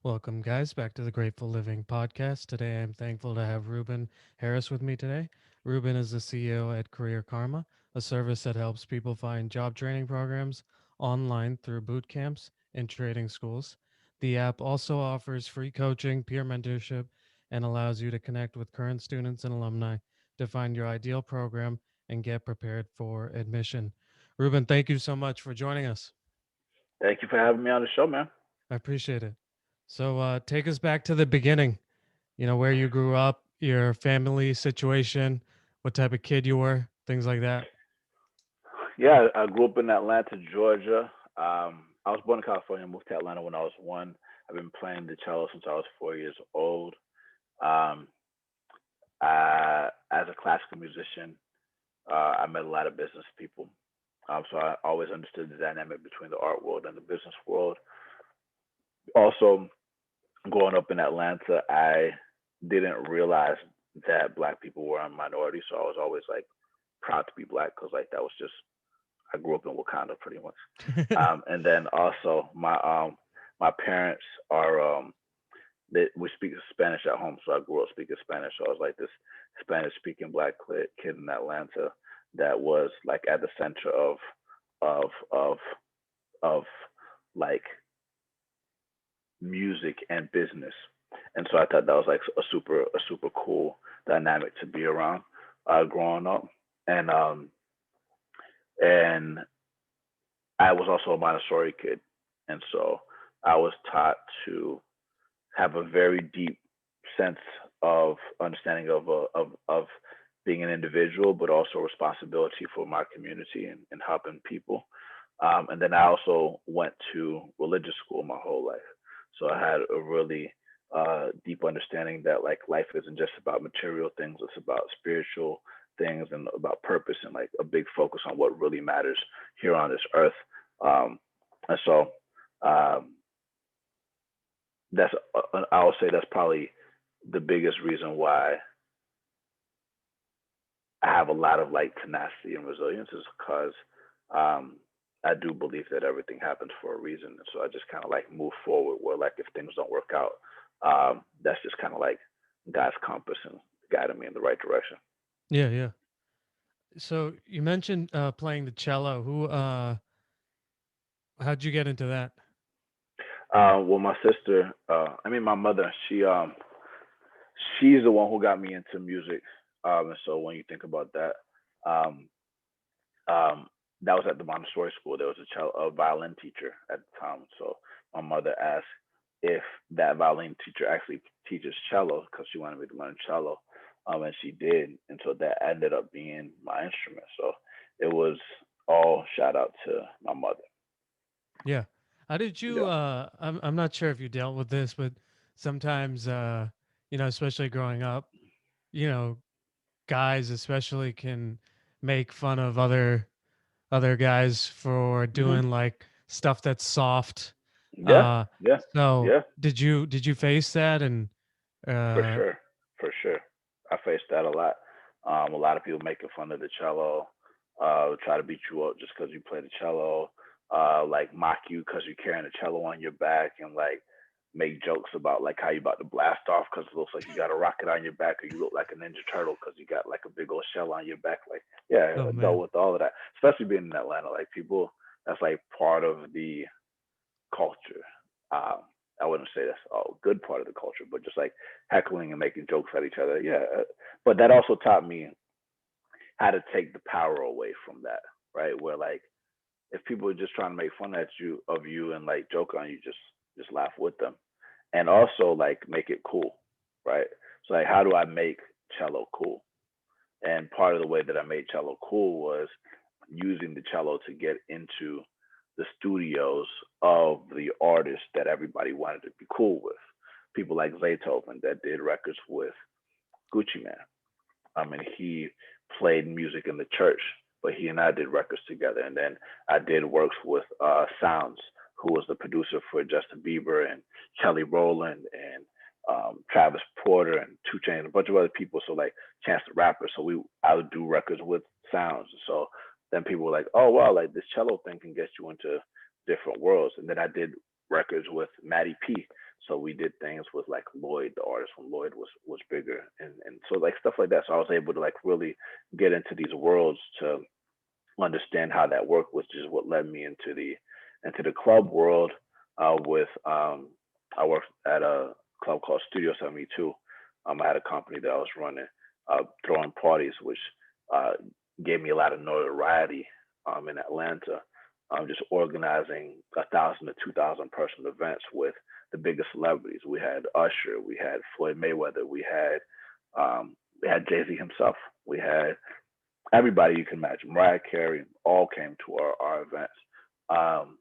Welcome, guys, back to the Grateful Living podcast. Today, I'm thankful to have Ruben Harris with me today. Ruben is the CEO at Career Karma, a service that helps people find job training programs online through boot camps and trading schools. The app also offers free coaching, peer mentorship, and allows you to connect with current students and alumni to find your ideal program and get prepared for admission. Ruben, thank you so much for joining us. Thank you for having me on the show, man. I appreciate it. So, take us back to the beginning. Where you grew up, your family situation, what type of kid you were, things like that. Yeah, I grew up in Atlanta, Georgia. I was born in California, moved to Atlanta when I was one. I've been playing the cello since I was 4 years old. Um, as a classical musician, I met a lot of business people. So I always understood the dynamic between the art world and the business world. Also, growing up in Atlanta, I didn't realize that black people were a minority. So I was always like proud to be black because like that was just I grew up in Wakanda pretty much. And then also my parents are we speak Spanish at home, so I grew up speaking Spanish. So I was like this Spanish speaking black kid in Atlanta that was like at the center of of of like music and business. And so I thought that was like a super cool dynamic to be around growing up. And and I was also a Montessori kid, and so I was taught to have a very deep sense of understanding of being an individual, but also responsibility for my community and helping people. And then I also went to religious school my whole life, so I had a really deep understanding that like life isn't just about material things; it's about spiritual things and about purpose and like a big focus on what really matters here on this earth. Um, and so um, that's I would say that's probably the biggest reason why I have a lot of like tenacity and resilience is because um, I do believe that everything happens for a reason, and so I just kind of like move forward. Where like if things don't work out, that's just kind of like God's compass and guiding me in the right direction. Yeah, yeah. So you mentioned playing the cello. How'd you get into that? Well, my sister, I mean my mother, she's the one who got me into music. And so when you think about that, um, um, that was at the Montessori school. There was a violin teacher at the time. So my mother asked if that violin teacher actually teaches cello because she wanted me to learn cello. And she did. And so that ended up being my instrument. So it was all shout out to my mother. Yeah. How did you Yeah. I'm not sure if you dealt with this, but sometimes especially growing up, you know, guys especially can make fun of other guys for Hmm. doing like stuff that's soft. Yeah. Uh Yeah. so Yeah. did you face that and For uh sure, for sure. I faced that a lot. A lot of people making fun of the cello, try to beat you up just because you play the cello, like mock you because you're carrying a cello on your back, and like make jokes about like how you about to blast off because it looks like you got a rocket on your back, or you look like a Ninja Turtle because you got like a big old shell on your back. Like, yeah, oh I dealt man. with all of that, especially being in Atlanta. Like people, that's like part of the culture. Um, I wouldn't say that's a good part of the culture, but just like heckling and making jokes at each other. Yeah, but that also taught me how to take the power away from that, right? Where like if people are just trying to make fun at you of you and like joke on you, just laugh with them, and also like make it cool, right? So like, how do I make cello cool? And part of the way that I made cello cool was using the cello to get into the studios of the artists that everybody wanted to be cool with. People like Beethoven that did records with Gucci Man. I mean, he played music in the church, but he and I did records together. And then I did works with Sounds, who was the producer for Justin Bieber and Kelly Rowland and Travis Porter and Two Chainz, a bunch of other people. So like Chance the Rapper. So I would do records with Sounds. So then people were like, oh wow, like this cello thing can get you into different worlds. And then I did records with Matty P. So we did things with like Lloyd, the artist when Lloyd was bigger, and so like stuff like that. So I was able to like really get into these worlds to understand how that worked, which is what led me into the club world. With I worked at a club called Studio 72. I had a company that I was running, throwing parties, which uh, gave me a lot of notoriety in Atlanta. Just organizing 1,000 to 2,000 person events with the biggest celebrities. We had Usher, we had Floyd Mayweather, we had Jay-Z himself, we had everybody you can imagine. Mariah Carey all came to our events, um,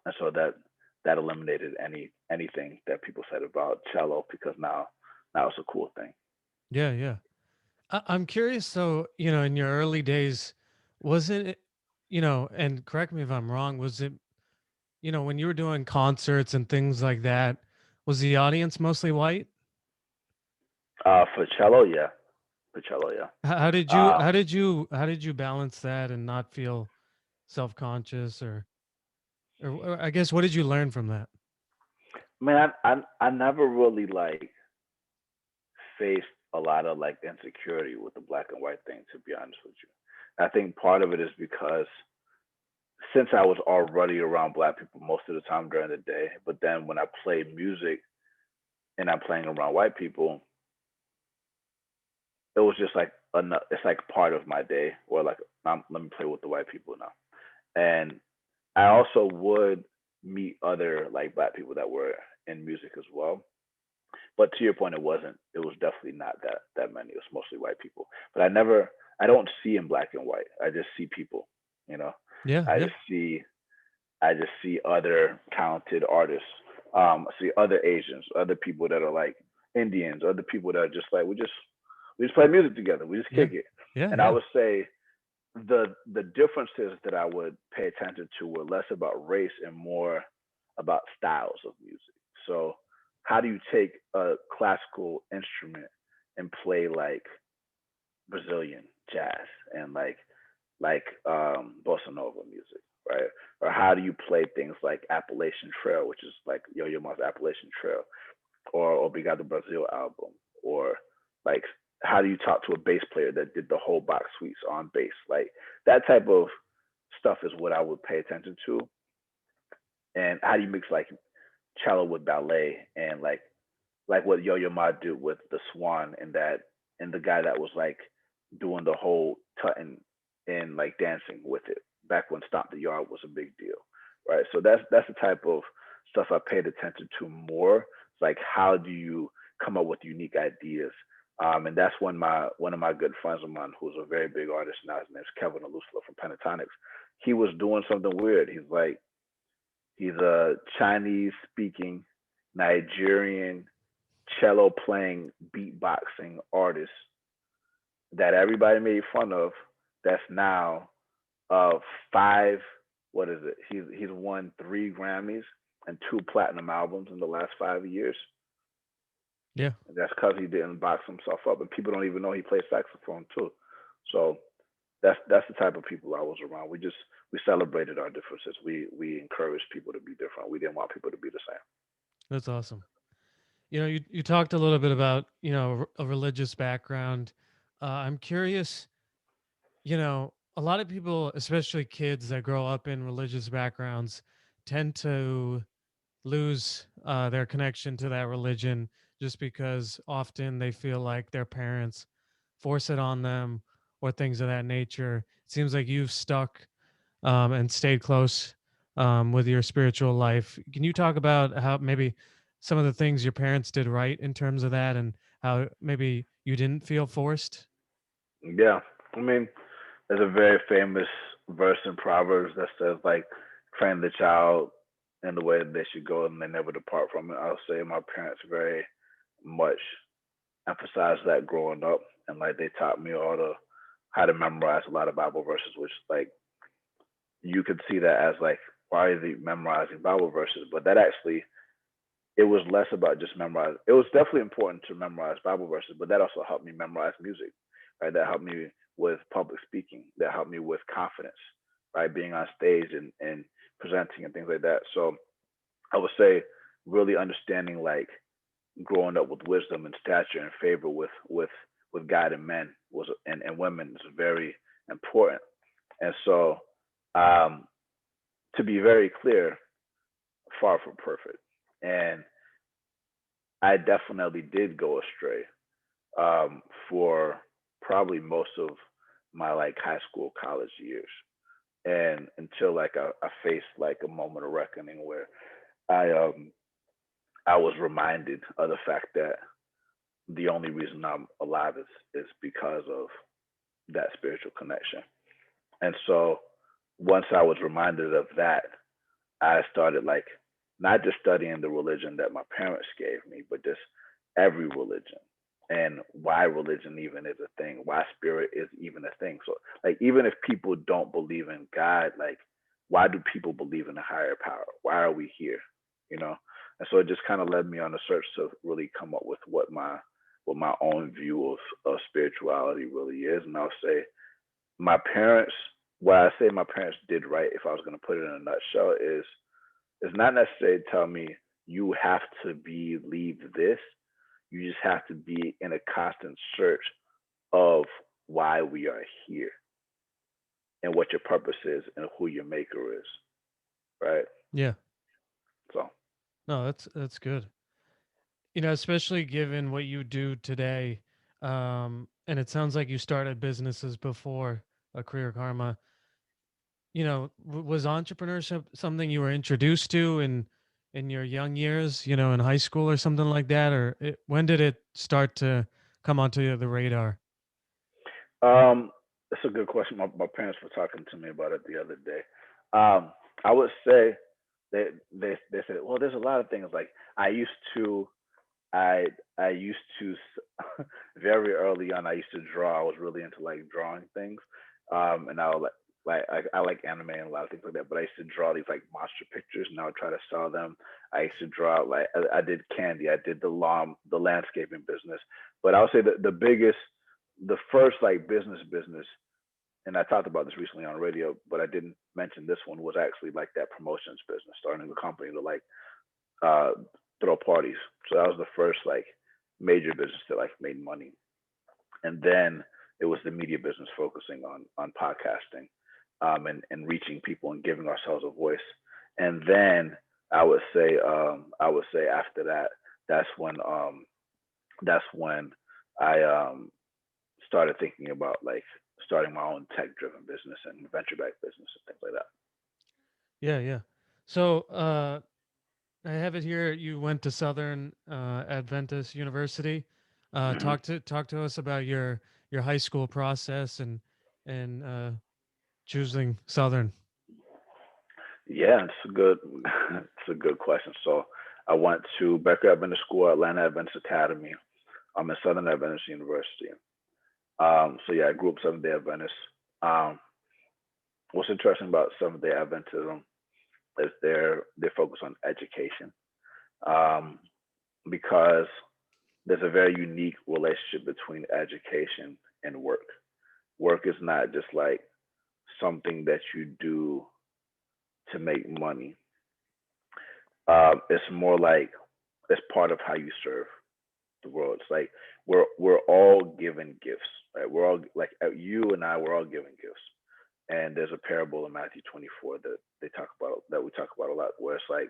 and so that eliminated anything that people said about cello because now it's a cool thing. Yeah, yeah. I'm curious. So, in your early days, was it, and correct me if I'm wrong, was it, when you were doing concerts and things like that, was the audience mostly white? For cello, yeah, for cello, yeah. How did you, Uh, how did you balance that and not feel self-conscious or I guess what did you learn from that? man, I never really like faced a lot of like insecurity with the black and white thing. To be honest with you, I think part of it is because since I was already around black people most of the time during the day, but then when I play music and I'm playing around white people, it was just like it's like part of my day, or like let me play with the white people now. And I also would meet other like black people that were in music as well. But to your point, it wasn't. It was definitely not that many. It was mostly white people. But I don't see in black and white. I just see people. You know, Yeah, I yeah. just see I just see other talented artists. I see other Asians, other people that are like Indians, other people that are just like we just play music together. We just Yeah. kick it. Yeah, And I yeah. would say the differences that I would pay attention to were less about race and more about styles of music. So how do you take a classical instrument and play like Brazilian jazz and bossa nova music, right? Or how do you play things like Appalachian Trail, which is like Yo-Yo Ma's Appalachian Trail, or Obrigado Brazil album, or like how do you talk to a bass player that did the whole box suites on bass? Like that type of stuff is what I would pay attention to. And how do you mix like cello with ballet and like what Yo Yo Ma did with the Swan and that and the guy that was like doing the whole tutting and like dancing with it back when Stomp the Yard was a big deal, right? So that's the type of stuff I paid attention to more. It's like how do you come up with unique ideas? And that's when my one of my good friends of mine, who's a very big artist now, his name's Kevin Aluslo from Pentatonics. He was doing something weird. He's a Chinese speaking Nigerian cello playing beatboxing artist that everybody made fun of. That's now uh five. What is it? He's won 3 Grammys and 2 platinum albums in the last 5 years. Yeah. And that's because he didn't box himself up, and people don't even know he plays saxophone too. So that's the type of people I was around. We celebrated our differences. We encouraged people to be different. We didn't want people to be the same. That's awesome. You talked a little bit about, a religious background. I'm curious, a lot of people, especially kids that grow up in religious backgrounds, tend to lose their connection to that religion just because often they feel like their parents force it on them or things of that nature. It seems like you've stuck and stayed close with your spiritual life. Can you talk about how maybe some of the things your parents did right in terms of that and how maybe you didn't feel forced? Yeah, I mean, there's a very famous verse in Proverbs that says like, train the child in the way that they should go, and they never depart from it. I'll say my parents very much emphasized that growing up, and like they taught me all the how to memorize a lot of Bible verses, which like you could see that as like why are they memorizing Bible verses, but that actually it was less about just memorize. It was definitely important to memorize Bible verses, but that also helped me memorize music, right? That helped me with public speaking. That helped me with confidence, right? Being on stage and presenting and things like that. So I would say really understanding like growing up with wisdom and stature and favor with God and men was and women is very important. And so, um, to be very clear, far from perfect, and I definitely did go astray for probably most of my like high school, college years, and until like I faced like a moment of reckoning where I I was reminded of the fact that the only reason I'm alive is because of that spiritual connection. And so once I was reminded of that, I started like not just studying the religion that my parents gave me, but just every religion and why religion even is a thing, why spirit is even a thing. So like even if people don't believe in God, like why do people believe in a higher power? Why are we here? You know? And so it just kind of led me on a search to really come up with what my own view of spirituality really is. And I'll say my parents, what I say my parents did right, if I was going to put it in a nutshell, is not necessarily tell me you have to believe this. You just have to be in a constant search of why we are here and what your purpose is and who your maker is, right? Yeah. So, No, that's good. You know, especially given what you do today, and it sounds like you started businesses before a career karma. You know, was entrepreneurship something you were introduced to in your young years? You know, in high school or something like that, or when did it start to come onto the radar? it's a good question. My parents were talking to me about it the other day. Um, I would say they said, well, there's a lot of things like I used to I I used to very early on. I used to draw. I was really into like drawing things, and I would I like anime and a lot of things like that. But I used to draw these like monster pictures, and I would try to sell them. I used to draw like I did candy. I did the landscaping business. But I would say the biggest, the first like business, and I talked about this recently on radio, but I didn't mention this one was actually like that promotions business, starting a company to like uh, throw parties. So that was the first like major business that like made money. And then it was the media business focusing on podcasting, and reaching people and giving ourselves a voice. And then I would say after that, that's when um that's when I started thinking about like starting my own tech driven business and venture back business and things like that. Yeah, yeah. So, I have it here. You went to Southern Adventist University. Hmm. Talk to us about your high school process and choosing Southern. Yeah, it's a good it's a good question. So I went to Becker Adventist School, Atlanta Adventist Academy. I'm at Southern Adventist University. So yeah, I grew up Seventh Day Adventist. Um, what's interesting about Seventh Day Adventism is their focus on education, um, because there's a very unique relationship between education and work. Work is not just like something that you do to make money. It's more like it's part of how you serve the world. It's like we're all given gifts, right? We're all like you and I, we're all given gifts. And there's a parable in Matthew 24 that they talk about that we talk about a lot, where it's like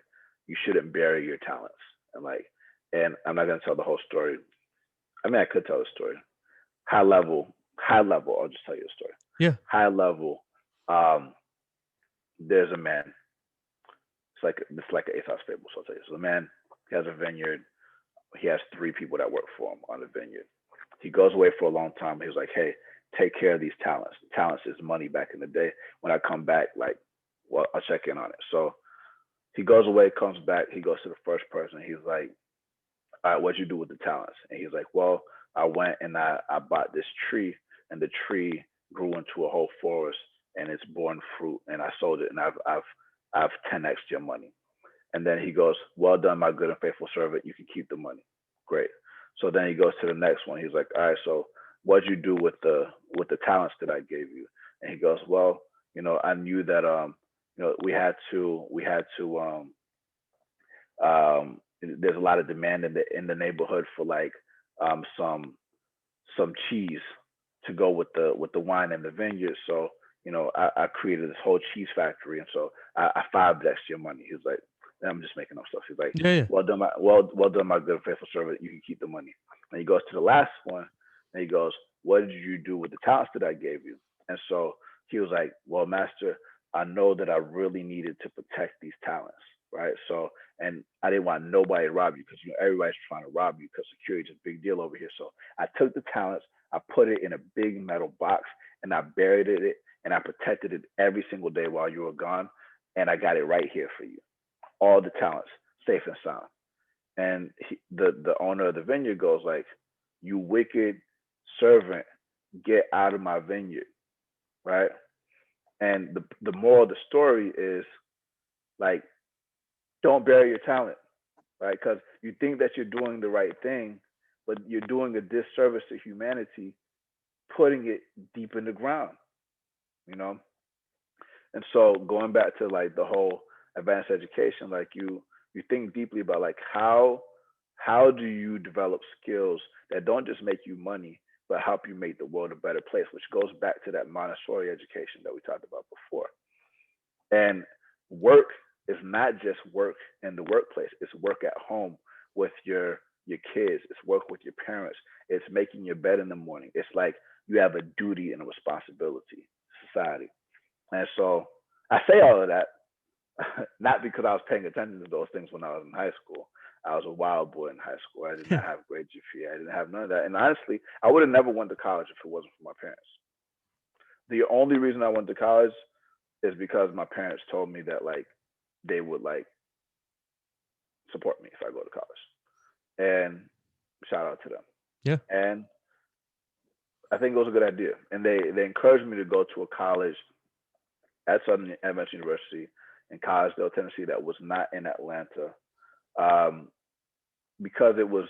you shouldn't bury your talents, and like, and I'm not gonna tell the whole story. I mean, I could tell the story. High level. I'll just tell you a story. Yeah. High level. Um, there's a man. It's like an Aesop's fable. So I'll tell you. So the man, he has a vineyard. He has three people that work for him on the vineyard. He goes away for a long time. He was like, "Hey, take care of these talents. Talents is money back in the day. When I come back, like, well, I'll check in on it." So he goes away, comes back. He goes to the first person. He's like, "All right, what'd you do with the talents?" And he's like, "Well, I went and I bought this tree, and the tree grew into a whole forest, and it's born fruit, and I sold it, and I've 10x your money." And then he goes, "Well done, my good and faithful servant. You can keep the money." Great. So then he goes to the next one. He's like, "All right, so what'd you do with the talents that I gave you?" And he goes, "Well, I knew that we had to There's a lot of demand in the neighborhood for like um, some some cheese to go with the wine and the vineyard. So I created this whole cheese factory, and so I 5X your money. He was like, and I'm just making up stuff. He's like, Yeah, yeah. well done, my good faithful servant. You can keep the money. And he goes to the last one, and he goes, what did you do with the talents that I gave you? And so he was like, well, master, I know that I really needed to protect these talents, right? So, and I didn't want nobody to rob you because everybody's trying to rob you because security is a big deal over here. So I took the talents, I put it in a big metal box, and I buried it, and I protected it every single day while you were gone, and I got it right here for you, all the talents, safe and sound. And the owner of the vineyard goes like, "You wicked servant, get out of my vineyard," right? And the moral of the story is like, don't bury your talent, right? Because you think that you're doing the right thing, but you're doing a disservice to humanity, putting it deep in the ground, you know. And so going back to like the whole advanced education, like you think deeply about like how do you develop skills that don't just make you money, but help you make the world a better place, which goes back to that Montessori education that we talked about before. And work is not just work in the workplace; it's work at home with your kids. It's work with your parents. It's making your bed in the morning. It's like you have a duty and a responsibility to society. And so I say all of that not because I was paying attention to those things when I was in high school. I was a wild boy in high school. I did not have great GPA. I didn't have none of that. And honestly, I would have never went to college if it wasn't for my parents. The only reason I went to college is because my parents told me that like they would like support me if I go to college. And shout out to them. Yeah. And I think it was a good idea. And they encouraged me to go to a college at Southern Adventist University in Collegedale, Tennessee, that was not in Atlanta, um, because it was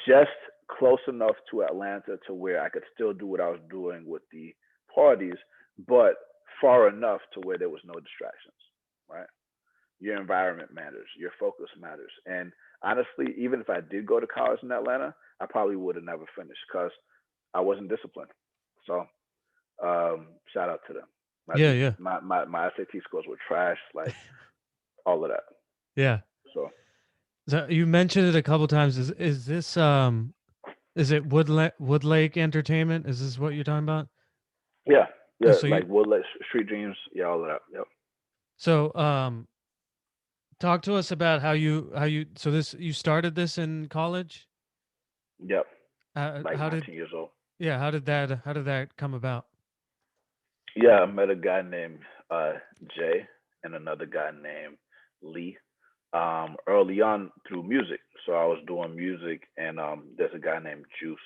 just close enough to Atlanta to where I could still do what I was doing with the parties, but far enough to where there was no distractions. Right, your environment matters, your focus matters, and honestly, even if I did go to college in Atlanta, I probably would have never finished because I wasn't disciplined. So shout out to them. My Yeah, G, yeah. my SAT scores were trash, like all of that. Yeah. So So you mentioned it a couple times. Is this is it Wood Lake Entertainment? Is this what you're talking about? yeah, yeah, So you like Woodlet Street Dreams, yeah, all of that. Yep, so talk to us about how you so this you started this in college? yep. Like How did 19 years old. yeah, how did that come about? Yeah, I met a guy named uh, Jay and another guy named Lee. Early on through music, so I was doing music, and there's a guy named Juice,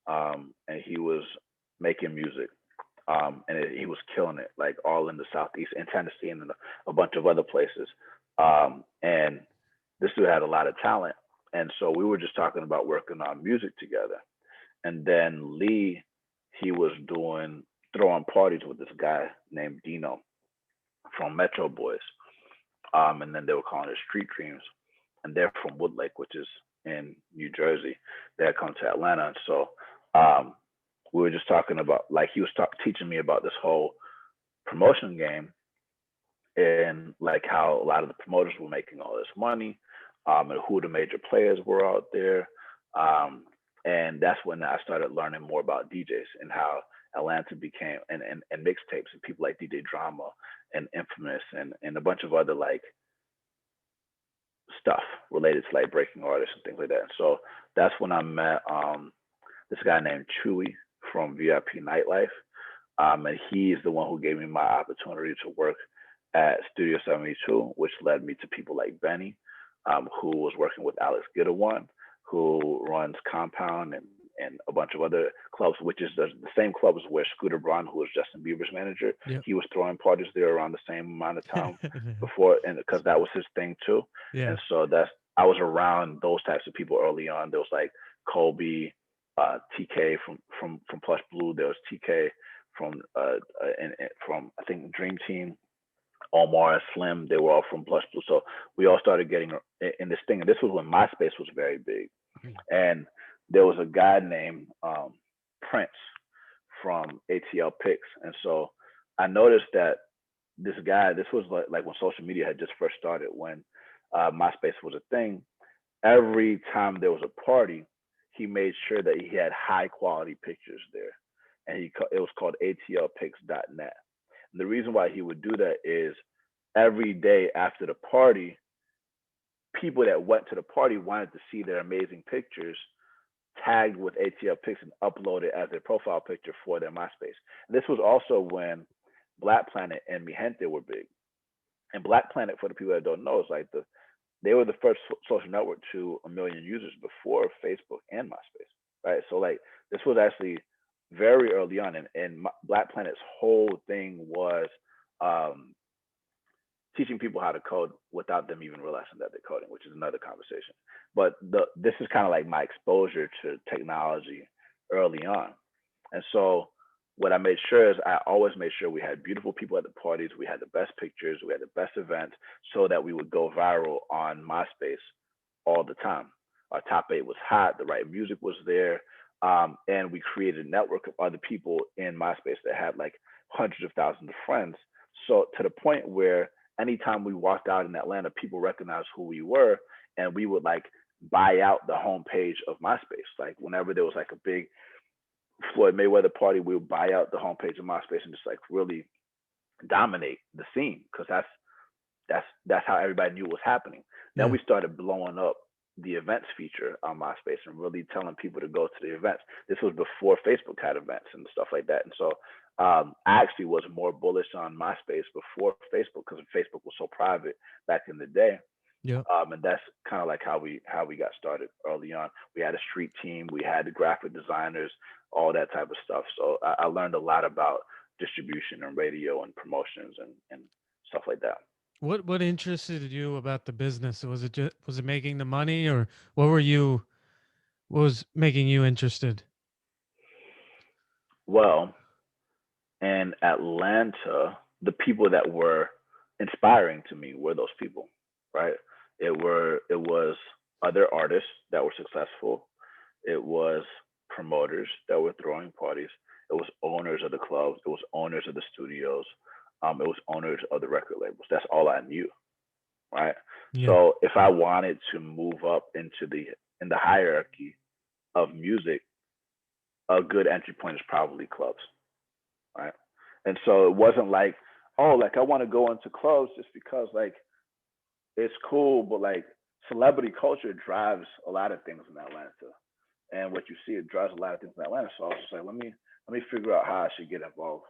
and he was making music, and he was killing it, like all in the southeast in Tennessee and in a bunch of other places. And this dude had a lot of talent, and so we were just talking about working on music together. And then Lee, he was doing throwing parties with this guy named Dino from Metro Boys, and then they were calling it Street Dreams, and they're from Woodlake, which is in New Jersey. They had come to Atlanta, and so um, we were just talking about like he was teaching me about this whole promotion game and like how a lot of the promoters were making all this money, and who the major players were out there. Um, and that's when I started learning more about DJs and how Atlanta became and mixtapes and people like DJ Drama and Infamous and a bunch of other like stuff related to like breaking artists and things like that. So that's when I met this guy named Chewy from VIP Nightlife. And he's the one who gave me my opportunity to work at Studio 72, which led me to people like Benny, who was working with Alex Gittawan, who runs Compound and a bunch of other clubs, which is the same clubs where Scooter Braun, who was Justin Bieber's manager, Yep. he was throwing parties there around the same amount of time before, and because that was his thing too. Yeah. And so I was around those types of people early on. There was like Kobe, TK from Plush Blue. There was TK from and from I think Dream Team, Omar and Slim, they were all from Plush Blue. So we all started getting in this thing. And this was when MySpace was very big. Mhm. And there was a guy named Prince from ATL Pics. And so I noticed that this guy, this was like when social media had just first started, when MySpace was a thing. Every time there was a party, he made sure that he had high quality pictures there. And it was called atlpics.net. And the reason why he would do that is every day after the party, people that went to the party wanted to see their amazing pictures tagged with ATL Pics and uploaded as their profile picture for their MySpace. And this was also when Black Planet and Mi Gente were big. And Black Planet, for the people that don't know, is like they were the first social network to a million users before Facebook and MySpace, right? So like this was actually very early on, and Black Planet's whole thing was um, teaching people how to code without them even realizing that they're coding, which is another conversation. But this is kind of like my exposure to technology early on. And so what I made sure is I always made sure we had beautiful people at the parties, we had the best pictures, we had the best events, so that we would go viral on MySpace all the time. Our top eight was hot, the right music was there, and we created a network of other people in MySpace that had like hundreds of thousands of friends. So to the point where anytime we walked out in Atlanta, people recognized who we were, and we would like buy out the homepage of MySpace. Like whenever there was like a big Floyd Mayweather party, we would buy out the homepage of MySpace and just like really dominate the scene because that's how everybody knew what was happening. Then Yeah. we started blowing up the events feature on MySpace and really telling people to go to the events. This was before Facebook had events and stuff like that. And so I actually was more bullish on MySpace before Facebook because Facebook was so private back in the day. Yeah. And that's kind of like how we got started early on. We had a street team, we had the graphic designers, all that type of stuff. So I learned a lot about distribution and radio and promotions and stuff like that. What interested you about the business? Was it making the money, or what were you what was making you interested? Well, in Atlanta, the people that were inspiring to me were those people, right? It was other artists that were successful. It was promoters that were throwing parties. It was owners of the clubs. It was owners of the studios. It was owners of the record labels. That's all I knew, right? Yeah. So if I wanted to move up in the hierarchy of music, a good entry point is probably clubs, right? And so it wasn't like, oh, like I want to go into clubs just because like it's cool, but like celebrity culture drives a lot of things in Atlanta. And what you see, it drives a lot of things in Atlanta. So I was just like, let me figure out how I should get involved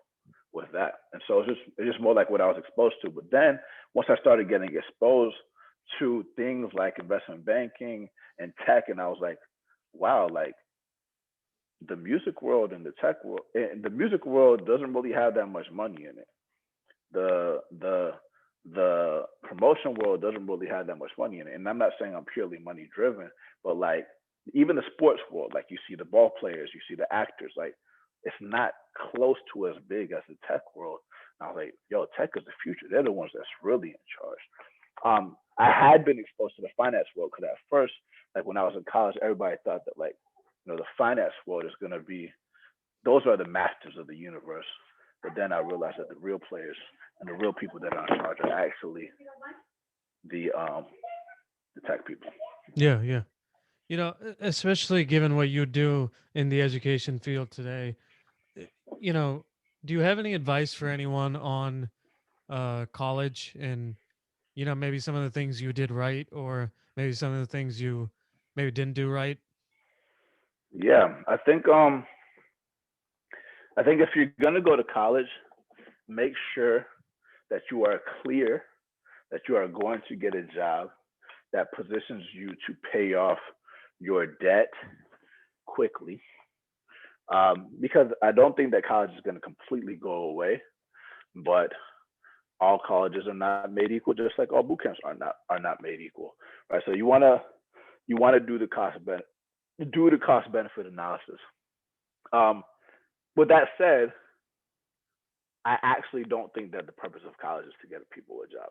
with that. And so it's just more like what I was exposed to. But then once I started getting exposed to things like investment banking and tech, and I was like, wow, like the music world and the tech world, and the music world doesn't really have that much money in it. The promotion world doesn't really have that much money in it. And I'm not saying I'm purely money driven, but like even the sports world, like you see the ball players, you see the actors, like it's not close to as big as the tech world. And I was like, yo, tech is the future. They're the ones that's really in charge. I had been exposed to the finance world because at first, like when I was in college, everybody thought that like, the finance world is gonna be those are the masters of the universe. But then I realized that the real players and the real people that are in charge are actually the um the tech people. Yeah, yeah. Especially given what you do in the education field today, uh, you know, do you have any advice for anyone on college and maybe some of the things you did right, or maybe some of the things you maybe didn't do right? Yeah, I think if you're gonna go to college, make sure that you are clear that you are going to get a job that positions you to pay off your debt quickly. Because I don't think that college is going to completely go away, but all colleges are not made equal, just like all boot camps are not made equal, right? So you want to do the cost benefit analysis. Um, with that said, I actually don't think that the purpose of college is to get people a job.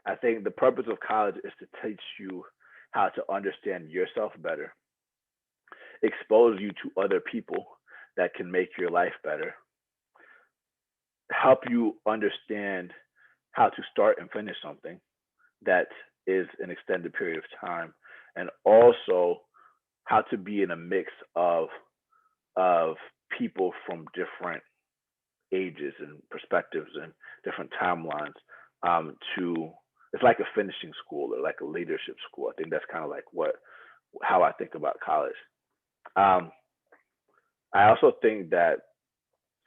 I think the purpose of college is to teach you how to understand yourself better, expose you to other people that can make your life better, help you understand how to start and finish something that is an extended period of time, and also how to be in a mix of people from different ages and perspectives and different timelines. To It's like a finishing school or like a leadership school. I think that's kind of like what how I think about college. Um, I also think that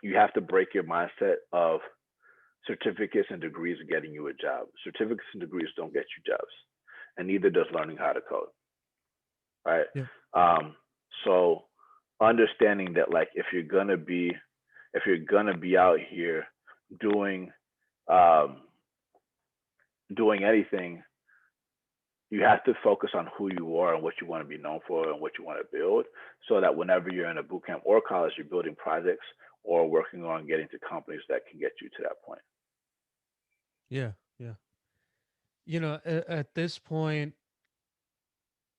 you have to break your mindset of certificates and degrees getting you a job. Certificates and degrees don't get you jobs, and neither does learning how to code. Right. Yeah. Um, so understanding that like if you're gonna be out here doing um, doing anything, you have to focus on who you are and what you want to be known for and what you want to build, so that whenever you're in a boot camp or college, you're building projects or working on getting to companies that can get you to that point. Yeah. Yeah. At this point,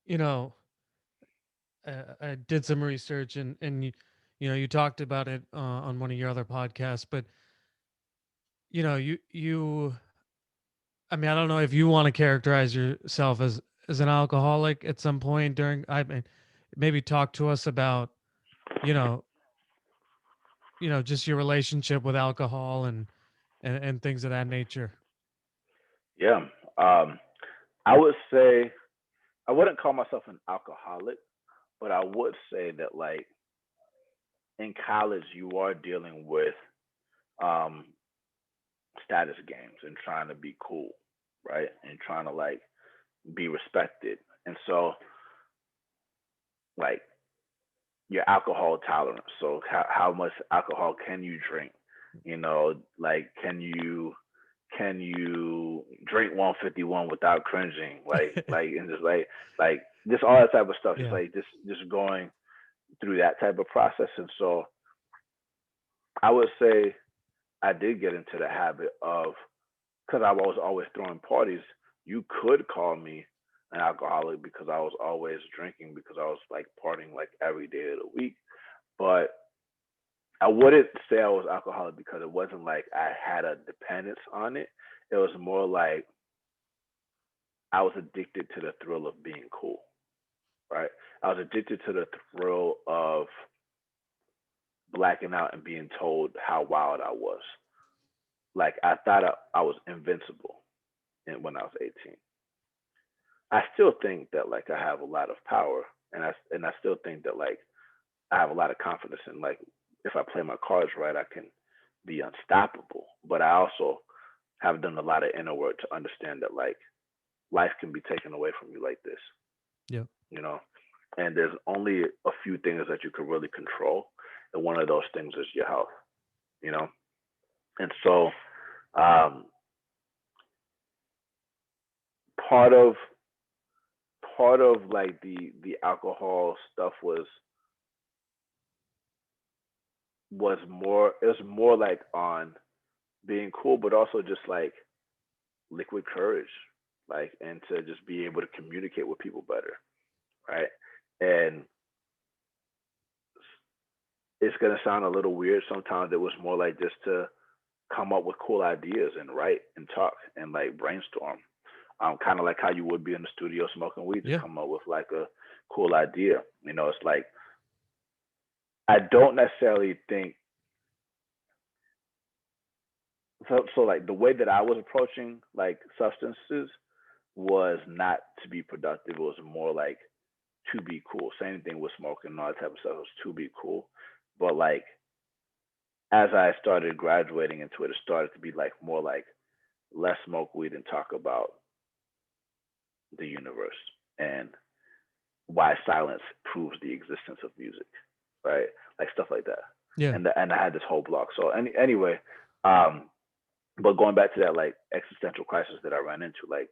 you know, I did some research, and you talked about it on one of your other podcasts, but you I mean, I don't know if you want to characterize yourself as an alcoholic at some point during. I mean, maybe talk to us about you know just your relationship with alcohol and things of that nature. Yeah. Um, I would say I wouldn't call myself an alcoholic, but I would say that like in college you are dealing with um, status games and trying to be cool, right? And trying to like be respected. And so like your alcohol tolerance. So how much alcohol can you drink? Like can you drink 151 without cringing? And like just all that type of stuff. Just Yeah. like just going through that type of process. And so I would say I did get into the habit of, because I was always throwing parties. You could call me an alcoholic because I was always drinking, because I was like partying like every day of the week. But I wouldn't say I was alcoholic because it wasn't like I had a dependence on it. It was more like I was addicted to the thrill of being cool, right? I was addicted to the thrill of blacking out and being told how wild I was. Like I thought I was invincible when I was 18. I still think that like I have a lot of power, and I still think that like I have a lot of confidence in like if I play my cards right, I can be unstoppable. But I also have done a lot of inner work to understand that like life can be taken away from you like this, Yeah. you know. And there's only a few things that you can really control, and one of those things is your health, you know. And so um, part of part of like the alcohol stuff was more, it was more like on being cool, but also just like liquid courage, like, and to just be able to communicate with people better, right? And it's gonna sound a little weird sometimes. It was more like just to come up with cool ideas and write and talk and like brainstorm. Kind of like how you would be in the studio smoking weed to Yeah. come up with like a cool idea. It's like I don't necessarily think so. So like the way that I was approaching like substances was not to be productive. It was more like to be cool. Same thing with smoking and all that type of stuff. It was to be cool. But like as I started graduating into it, it started to be like more like let's smoke weed and talk about the universe and why silence proves the existence of music, right? Like stuff like that. Yeah. And I had this whole block. So anyway, um, but going back to that like existential crisis that I ran into, like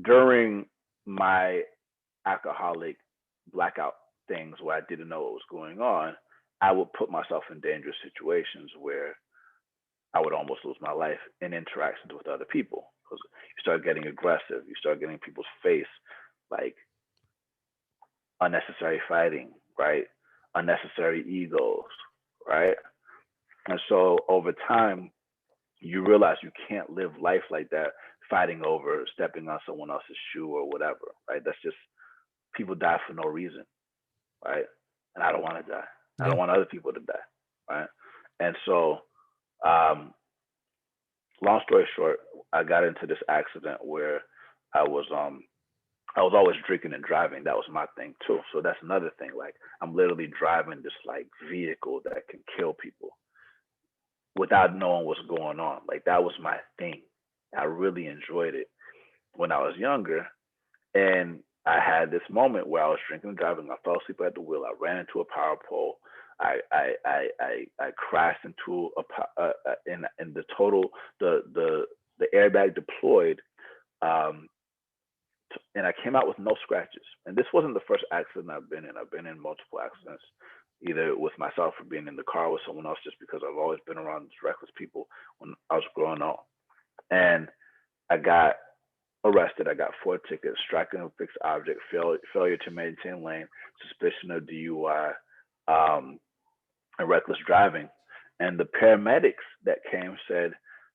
during my alcoholic blackout things where I didn't know what was going on, I would put myself in dangerous situations where I would almost lose my life in interactions with other people because you start getting aggressive, you start getting people's face, like unnecessary fighting, right? Unnecessary egos, right? And so over time, you realize you can't live life like that, fighting over stepping on someone else's shoe or whatever, right? That's just people die for no reason, right? And I don't want to die. I Yeah. don't want other people to die, right? And so, um, long story short, I got into this accident where I was um I was always drinking and driving. That was my thing too. So that's another thing. Like I'm literally driving this like vehicle that can kill people without knowing what's going on. Like that was my thing. I really enjoyed it when I was younger. And I had this moment where I was drinking and driving. I fell asleep at the wheel. I ran into a power pole. I crashed into in the total the airbag deployed, um, and I came out with no scratches. And this wasn't the first accident I've been in. I've been in multiple accidents, either with myself or being in the car with someone else, just because I've always been around reckless people when I was growing up. And I got arrested. I got 4 tickets: striking a fixed object, failure to maintain lane, suspicion of DUI, um, and reckless driving. And the paramedics that came said,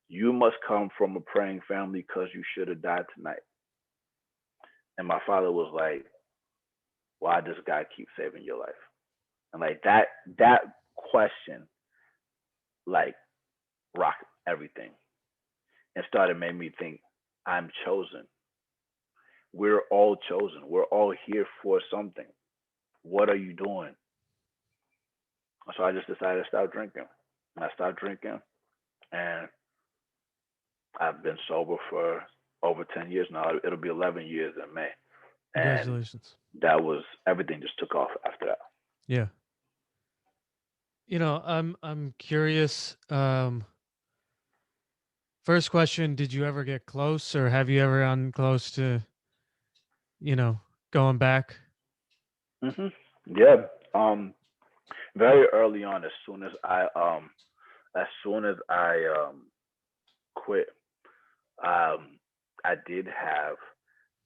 "You must come from a praying family because you should have died tonight." And my father was like, "Why does God keep saving your life?" And like that question like rocked everything and started made me think, I'm chosen. We're all chosen. We're all here for something. What are you doing? So I just decided to stop drinking. And I stopped drinking, and I've been sober for over 10 years now. It'll be 11 years in May. And Congratulations. that was everything just took off after that. Yeah. I'm curious. First question, did you ever get close or have you ever gotten close to, you know, going back? hmm Yeah. Very early on, as soon as I quit, um, I did have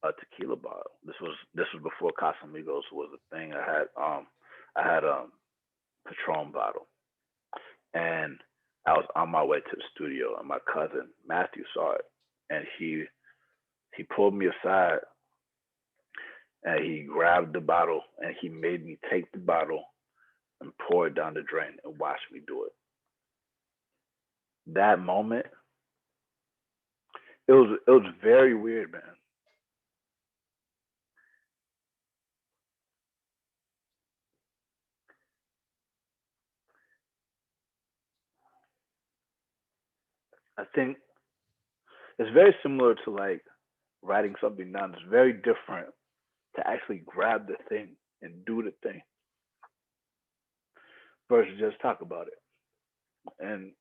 a tequila bottle. This was before Casamigos was a thing. I had Patron bottle, and I was on my way to the studio, and my cousin Matthew saw it, and he pulled me aside, and he grabbed the bottle, and he made me take the bottle and pour it down the drain and watch me do it. That moment, it was very weird, man. I think it's very similar to like writing something down. It's very different to actually grab the thing and do the thing versus just talk about it. And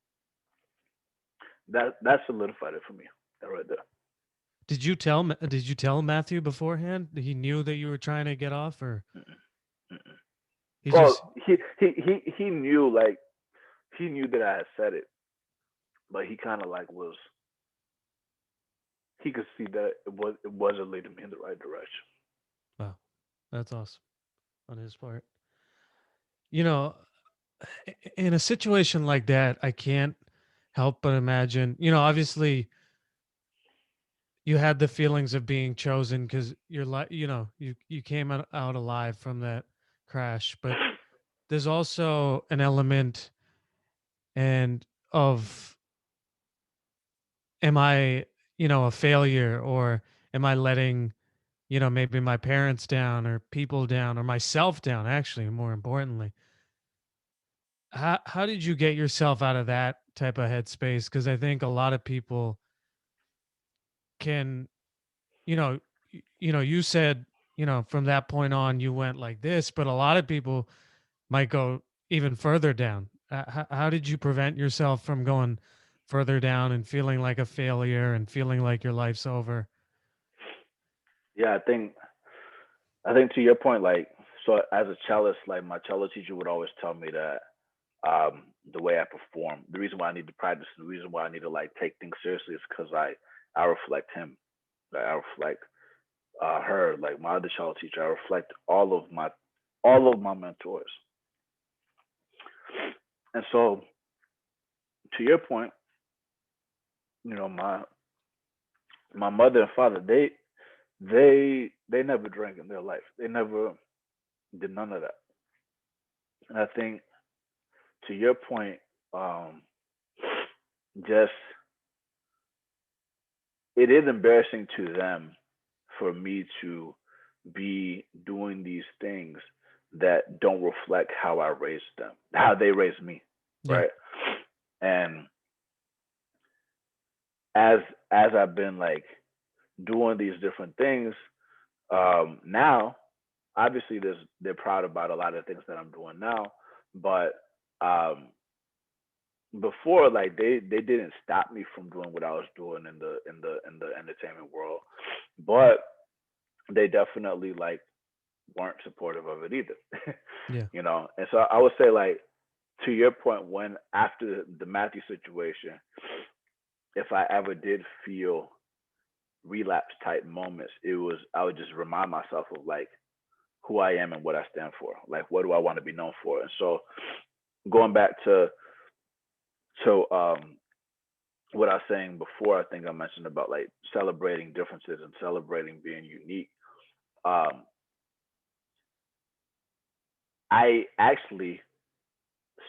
that solidified it for me. That right there. Did you tell Matthew beforehand? He knew that you were trying to get off or Mm-mm, mm-mm. he Well, just he knew like he knew that I had said it, but he kind of like was he could see that it wasn't leading me in the right direction. wow, that's awesome on his part. You know, in a situation like that, I can't help but imagine, obviously you had the feelings of being chosen because you're like, you came out alive from that crash, but there's also an element and of am I, a failure or am I letting, maybe my parents down or people down or myself down, actually, more importantly. How did you get yourself out of that type of headspace? Because I think a lot of people can, you know, you said, from that point on you went like this, but a lot of people might go even further down. How did you prevent yourself from going further down and feeling like a failure and feeling like your life's over? Yeah, I think to your point, like so as a cellist, like my cello teacher would always tell me that the way I perform. The reason why I need to practice, the reason why I need to like take things seriously is because I reflect him. Like, I reflect her, like my other child teacher. I reflect all of my mentors. And so, to your point, my mother and father, they never drank in their life. They never did none of that. And I think, to your point, um, just it is embarrassing to them for me to be doing these things that don't reflect how I raised them, how they raised me, Yeah. right? And as as I've been like doing these different things, now obviously they're proud about a lot of things that I'm doing now, but um, before, like, they didn't stop me from doing what I was doing in the entertainment world, but they definitely like weren't supportive of it either. Yeah. And so I would say, like, to your point, when after the Matthew situation, if I ever did feel relapse type moments, it was I would just remind myself of like who I am and what I stand for. Like, what do I want to be known for? And so, going back to what I was saying before, I think I mentioned about like celebrating differences and celebrating being unique. Um, I actually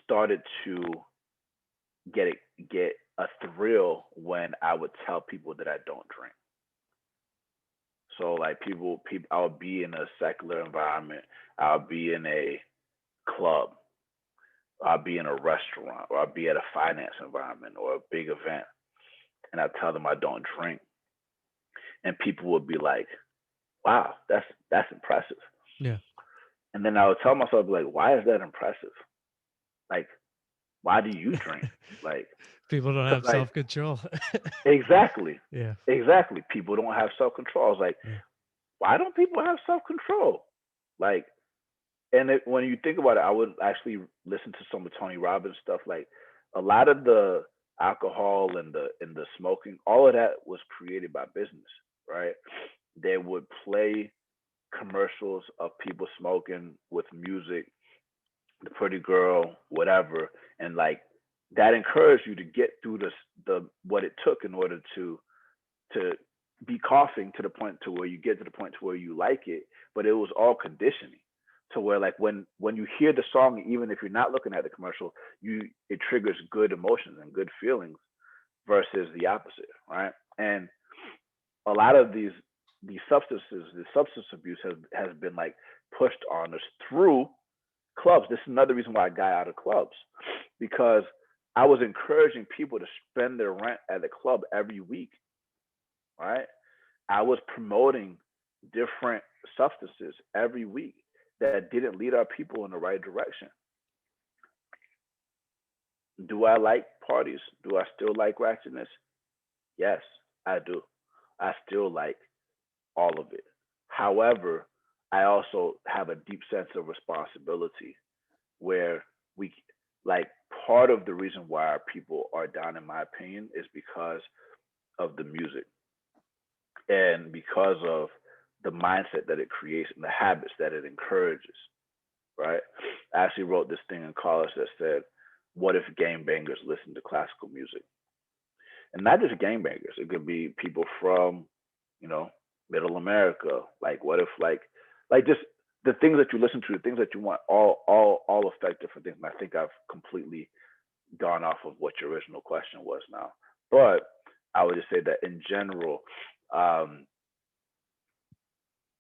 started to get get a thrill when I would tell people that I don't drink. So like people, I would be in a secular environment, I'll be in a club, I'll be in a restaurant, or I'll be at a finance environment or a big event, and I tell them I don't drink, and people would be like, "Wow, that's impressive." Yeah. And then I would tell myself like, "Why is that impressive? Like, why do you drink?" Like, People don't because have like self-control. exactly, Yeah. exactly, people don't have self control. I was like, Yeah. why don't people have self control? Like, and when you think about it, I would actually listen to some of Tony Robbins stuff. Like, a lot of the alcohol and the smoking, all of that was created by business, right? They would play commercials of people smoking with music, the pretty girl, whatever, and like that encouraged you to get through the what it took in order to be coughing to the point to where you get to the point to where you like it, but it was all conditioning to where like when you hear the song, even if you're not looking at the commercial, you it triggers good emotions and good feelings versus the opposite, right? And a lot of these substances, the substance abuse has been like pushed on us through clubs. This is another reason why I got out of clubs, because I was encouraging people to spend their rent at the club every week, right? I was promoting different substances every week that didn't lead our people in the right direction. Do I like parties? Do I still like ratchetness? Yes, I do. I still like all of it. However, I also have a deep sense of responsibility where we like part of the reason why our people are down, in my opinion, is because of the music and because of the mindset that it creates and the habits that it encourages, right? I actually wrote this thing in college that said, what if gangbangers listen to classical music? And not just gangbangers, it could be people from, you know, middle America. Like, what if like just the things that you listen to, the things that you want, all affect different things. And I think I've completely gone off of what your original question was now. But I would just say that in general, um,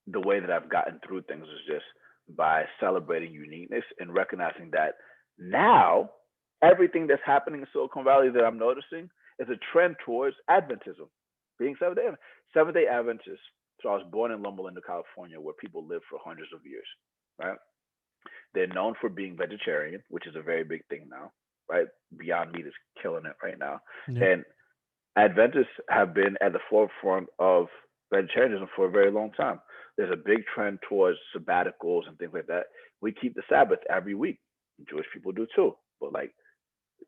the way that I've gotten through things is just by celebrating uniqueness and recognizing that now everything that's happening in Silicon Valley that I'm noticing is a trend towards Adventism, being Seventh Day Adventist. So I was born in Loma Linda, California, where people live for hundreds of years, right? They're known for being vegetarian, which is a very big thing now, right? Beyond Meat is killing it right now, Yeah. and Adventists have been at the forefront of vegetarianism for a very long time. There's a big trend towards sabbaticals and things like that. We keep the Sabbath every week. Jewish people do too. But like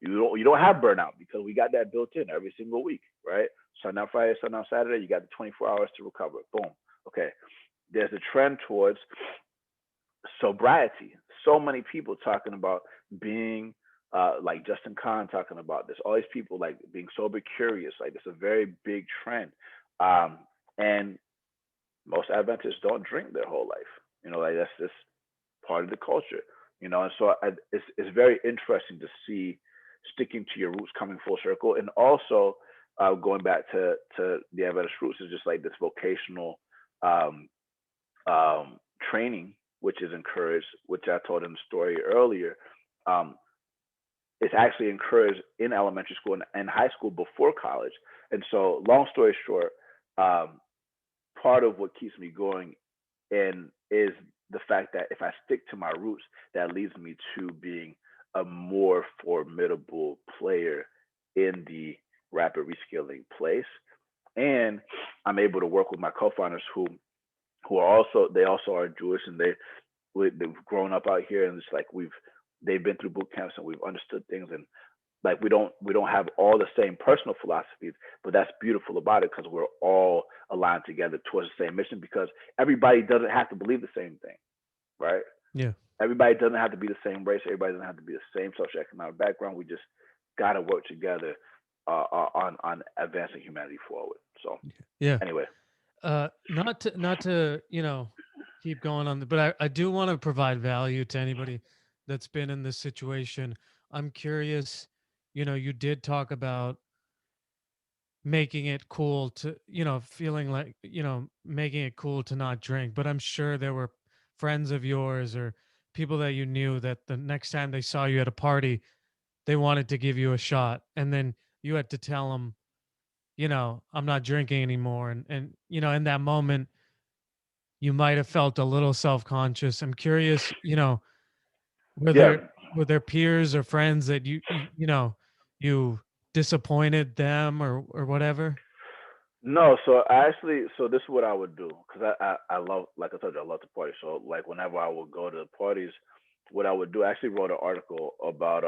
you don't have burnout because we got that built in every single week, right? Sundown Friday, sundown Saturday, you got the 24 hours to recover. Boom. Okay. There's a trend towards sobriety. So many people talking about being like Justin Kahn talking about this. All these people like being sober curious. Like it's a very big trend. Um, and most Adventists don't drink their whole life. Like that's just part of the culture. And so it's very interesting to see sticking to your roots coming full circle, and also going back to the Adventist roots is just like this vocational um, training, which is encouraged, which I told in the story earlier. Um, it's actually encouraged in elementary school and high school before college. And so, long story short, um, part of what keeps me going and is the fact that if I stick to my roots, that leads me to being a more formidable player in the rapid reskilling place. And I'm able to work with my co-founders who are also they also are Jewish, and they've grown up out here, and it's like they've been through boot camps and we've understood things, and like we don't have all the same personal philosophies, but that's beautiful about it because we're all aligned together towards the same mission, because everybody doesn't have to believe the same thing, right? Yeah. Everybody doesn't have to be the same race. Everybody doesn't have to be the same socioeconomic background. We just got to work together on advancing humanity forward. So Yeah. anyway, Not to keep going on, but I do want to provide value to anybody that's been in this situation. I'm curious. You did talk about making it cool to feeling like making it cool to not drink, but I'm sure there were friends of yours or people that you knew that the next time they saw you at a party, they wanted to give you a shot, and then you had to tell them, I'm not drinking anymore, and in that moment you might have felt a little self-conscious. I'm curious, were yeah, there were there peers or friends that you disappointed them or whatever? no. So I actually, so this is what I would do, because I love, like I told you, I love to party. So like whenever I would go to parties, what I would do, I actually wrote an article about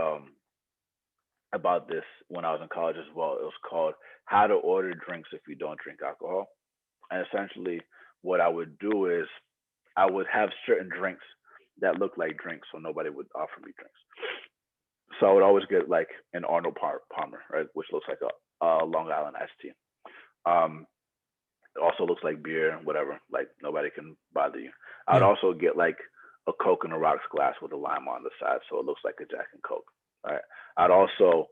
this when I was in college as well. It was called "How to Order Drinks If You Don't Drink Alcohol." And essentially, what I would do is I would have certain drinks that looked like drinks, so nobody would offer me drinks. So I would always get like an Arnold Palmer, right, which looks like a Long Island iced tea. Um, it also looks like beer, whatever. Like nobody can bother you. I'd Yeah. also get like a Coke in a rocks glass with a lime on the side, so it looks like a Jack and Coke. All right. I'd also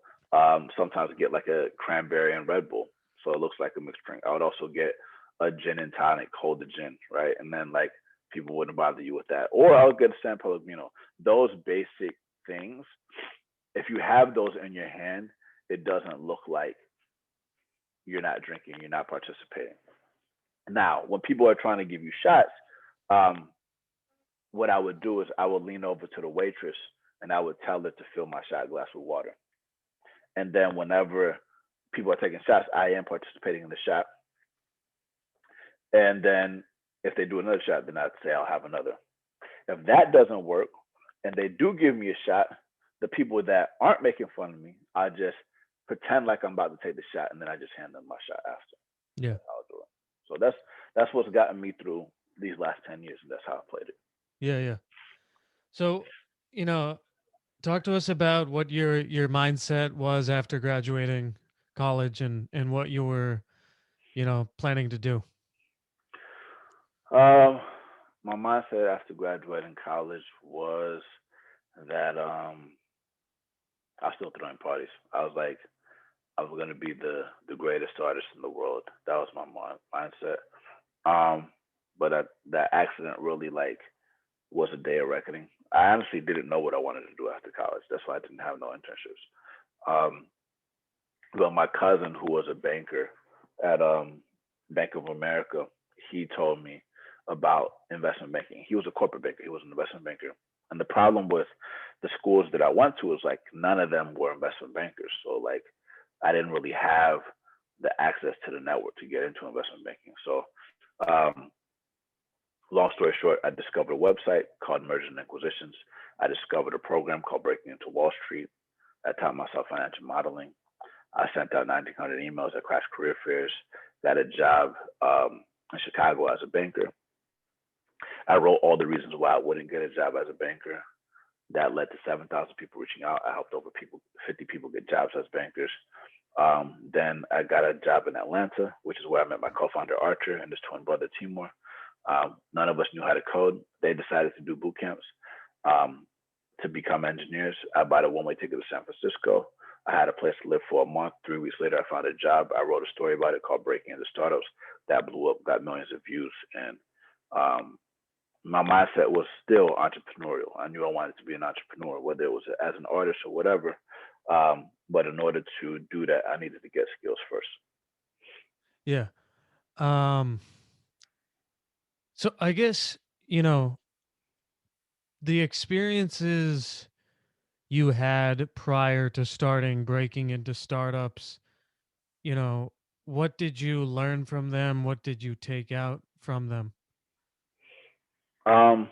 sometimes get like a cranberry and Red Bull, so it looks like a mixed drink. I would also get a gin and tonic, hold the gin, right, and then like people wouldn't bother you with that. Or I would get a San Pellegrino. Those basic things, if you have those in your hand, it doesn't look like you're not drinking, you're not participating. Now, when people are trying to give you shots, um, what I would do is I would lean over to the waitress and I would tell her to fill my shot glass with water. And then whenever people are taking shots, I am participating in the shot. And then if they do another shot, then I'd say I'll have another. If that doesn't work and they do give me a shot, the people that aren't making fun of me, I just pretend like I'm about to take the shot, and then I just hand them my shot after. Yeah. That's how I do it. So that's what's gotten me through these last 10 years, and that's how I played it. Yeah. Yeah. So, you know, talk to us about what your mindset was after graduating college and what you were, planning to do. Um, my mindset after graduating college was that I was still throwing parties. I was like, I was gonna be the greatest artist in the world. That was my mindset. Um, but that accident really like was a day of reckoning. I honestly didn't know what I wanted to do after college. That's why I didn't have no internships. Um, but my cousin, who was a banker at Bank of America, he told me about investment banking. He was a corporate banker. He was an investment banker. And the problem with the schools that I went to was like none of them were investment bankers. So like I didn't really have the access to the network to get into investment banking. So um, Long story short, I discovered a website called Mergers and Acquisitions. I discovered a program called Breaking into Wall Street. I taught myself financial modeling. I sent out 1,900 emails at Crash Career Fairs. Got a job in Chicago as a banker. I wrote all the reasons why I wouldn't get a job as a banker. That led to 7,000 people reaching out. I helped over 50 people get jobs as bankers. Then I got a job in Atlanta, which is where I met my co-founder Archer and his twin brother Timur. None of us knew how to code. They decided to do boot camps um, to become engineers. I bought a one-way ticket to San Francisco. I had a place to live for a month. 3 weeks later, I found a job. I wrote a story about it called Breaking into Startups. That blew up, got millions of views, and um, my mindset was still entrepreneurial. I knew I wanted to be an entrepreneur, whether it was as an artist or whatever. But in order to do that, I needed to get skills first. Yeah. Um, so I guess, you know, the experiences you had prior to starting breaking into startups, you know, what did you learn from them? What did you take out from them? Um,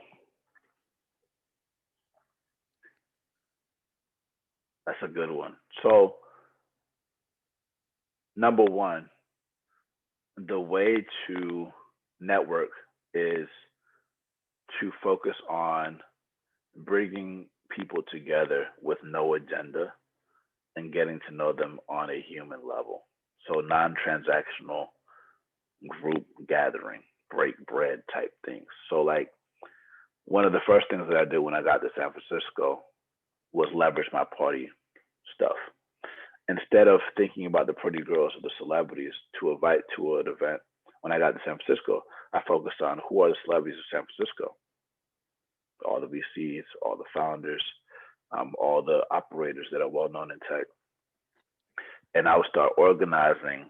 that's a good one. So, number one, the way to network is to focus on bringing people together with no agenda and getting to know them on a human level. So, non transactional group gathering, break bread type things. So, like, one of the first things that I did when I got to San Francisco was leverage my party stuff. Instead of thinking about the pretty girls or the celebrities to invite to an event, when I got to San Francisco, I focused on who are the celebrities of San Francisco, all the VCs, all the founders, all the operators that are well known in tech. And I would start organizing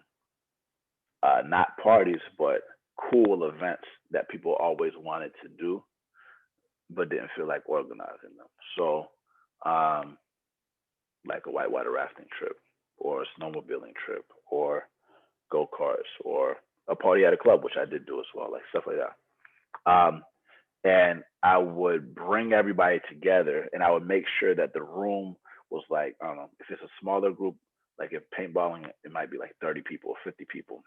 not parties, but cool events that people always wanted to do, but didn't feel like organizing them. So, um, like a whitewater rafting trip, or a snowmobiling trip, or go karts, or a party at a club, which I did do as well, like stuff like that. And I would bring everybody together, and I would make sure that the room was like, I don't know, if it's a smaller group, like if paintballing, it might be like 30 people or 50 people.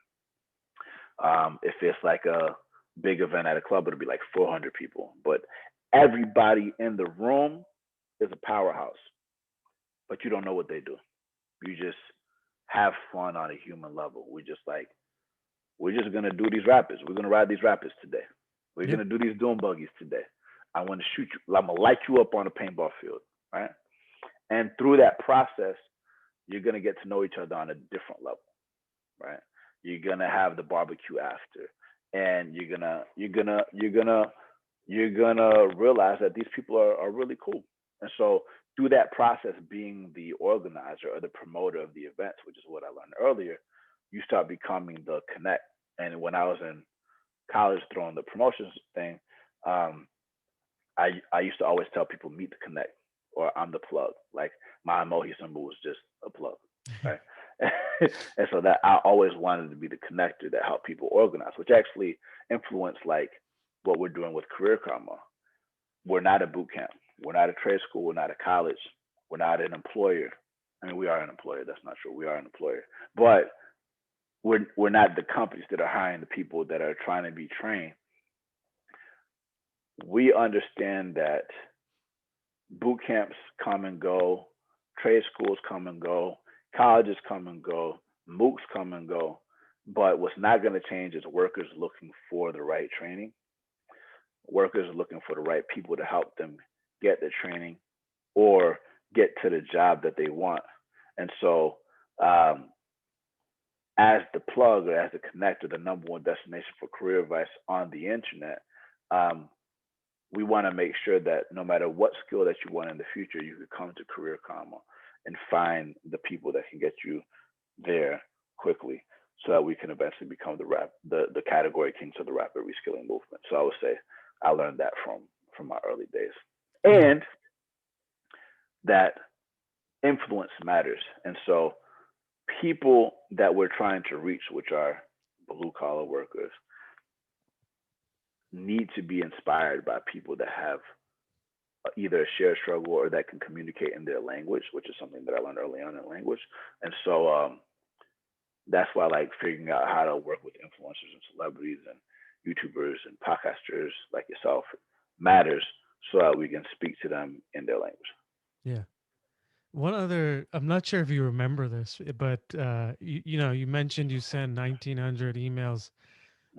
If it's like a big event at a club, it'll be like 400 people. But everybody in the room is a powerhouse, but you don't know what they do. You just have fun on a human level. We're just gonna do these rapids. We're gonna ride these rapids today. We're Yeah. gonna do these dune buggies today. I want to shoot you. I'm gonna light you up on a paintball field, right? And through that process, you're gonna get to know each other on a different level, right? You're gonna have the barbecue after, and you're gonna realize that these people are really cool. And so through that process, being the organizer or the promoter of the events, which is what I learned earlier, you start becoming the connect. And when I was in college throwing the promotions thing, um, I used to always tell people meet the connect or I'm the plug. Like my emoji symbol was just a plug, right? And so that I always wanted to be the connector that helped people organize, which actually influenced like what we're doing with Career Karma. We're not a boot camp. We're not a trade school. We're not a college. We're not an employer. I mean, we are an employer. That's not true. We are an employer, but we're not the companies that are hiring the people that are trying to be trained. We understand that boot camps come and go, trade schools come and go, colleges come and go, MOOCs come and go. But what's not going to change is workers looking for the right training. Workers are looking for the right people to help them get the training or get to the job that they want. And so, um, as the plug or as the connector, the number one destination for career advice on the internet, um, we want to make sure that no matter what skill that you want in the future, you can come to Career Karma and find the people that can get you there quickly, so that we can eventually become the category kings of the rapid reskilling movement. So I would say I learned that from my early days, Yeah. and that influence matters. And so people that we're trying to reach, which are blue collar workers, need to be inspired by people that have either a shared struggle or that can communicate in their language, which is something that I learned early on in language. And so that's why like figuring out how to work with influencers and celebrities and YouTubers and podcasters like yourself matters so that we can speak to them in their language. Yeah. One other, I'm not sure if you remember this, but you know, you mentioned you sent 1900 emails.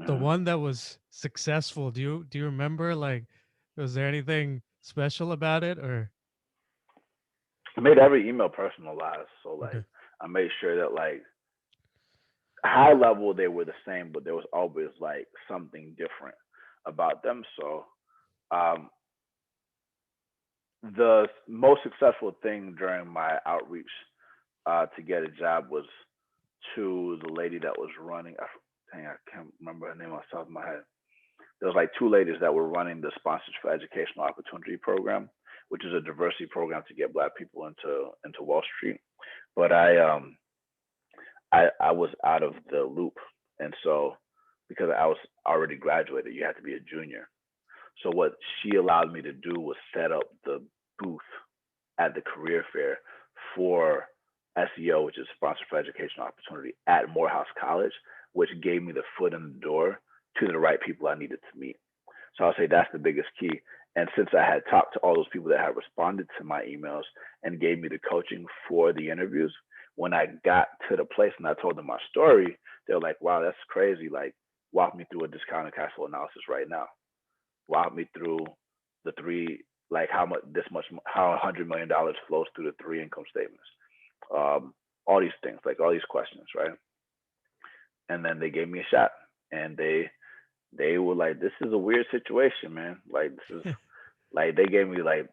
The Mm-hmm. one that was successful, do you remember, like, was there anything special about it, or I made every email personalized, so like okay. I made sure that like high level they were the same, but there was always like something different about them. So um, the most successful thing during my outreach to get a job was to the lady that was running. Dang, I can't remember her name off the top of my head. There was like two ladies that were running the Sponsors for Educational Opportunity program, which is a diversity program to get Black people into Wall Street. But I was out of the loop, and so because I was already graduated, you had to be a junior. So what she allowed me to do was set up the booth at the career fair for SEO, which is Sponsor for Educational Opportunity, at Morehouse College, which gave me the foot in the door to the right people I needed to meet. So I'll say that's the biggest key. And since I had talked to all those people that had responded to my emails and gave me the coaching for the interviews, when I got to the place and I told them my story, they were like, wow, that's crazy. Like, walk me through a discounted cash flow analysis right now. Walk me through the three, like how $100 million flows through the three income statements. Um, all these things, like all these questions, right? And then they gave me a shot, and they were like, "This is a weird situation, man. Like this is like they gave me like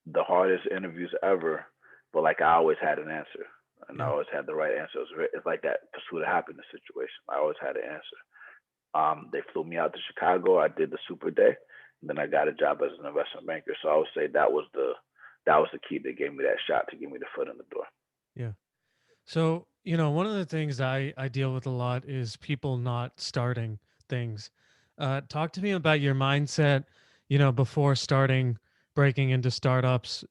the hardest interviews ever, but like I always had an answer, and I Yeah. always had the right answer. It's like that pursuit of happiness situation. I always had an answer. They flew me out to Chicago. I did the super day, and then I got a job as an investment banker. So I would say that was the key that gave me that shot to give me the foot in the door. Yeah. So, you know, one of the things I deal with a lot is people not starting things. Talk to me about your mindset, you know, before starting breaking into startups.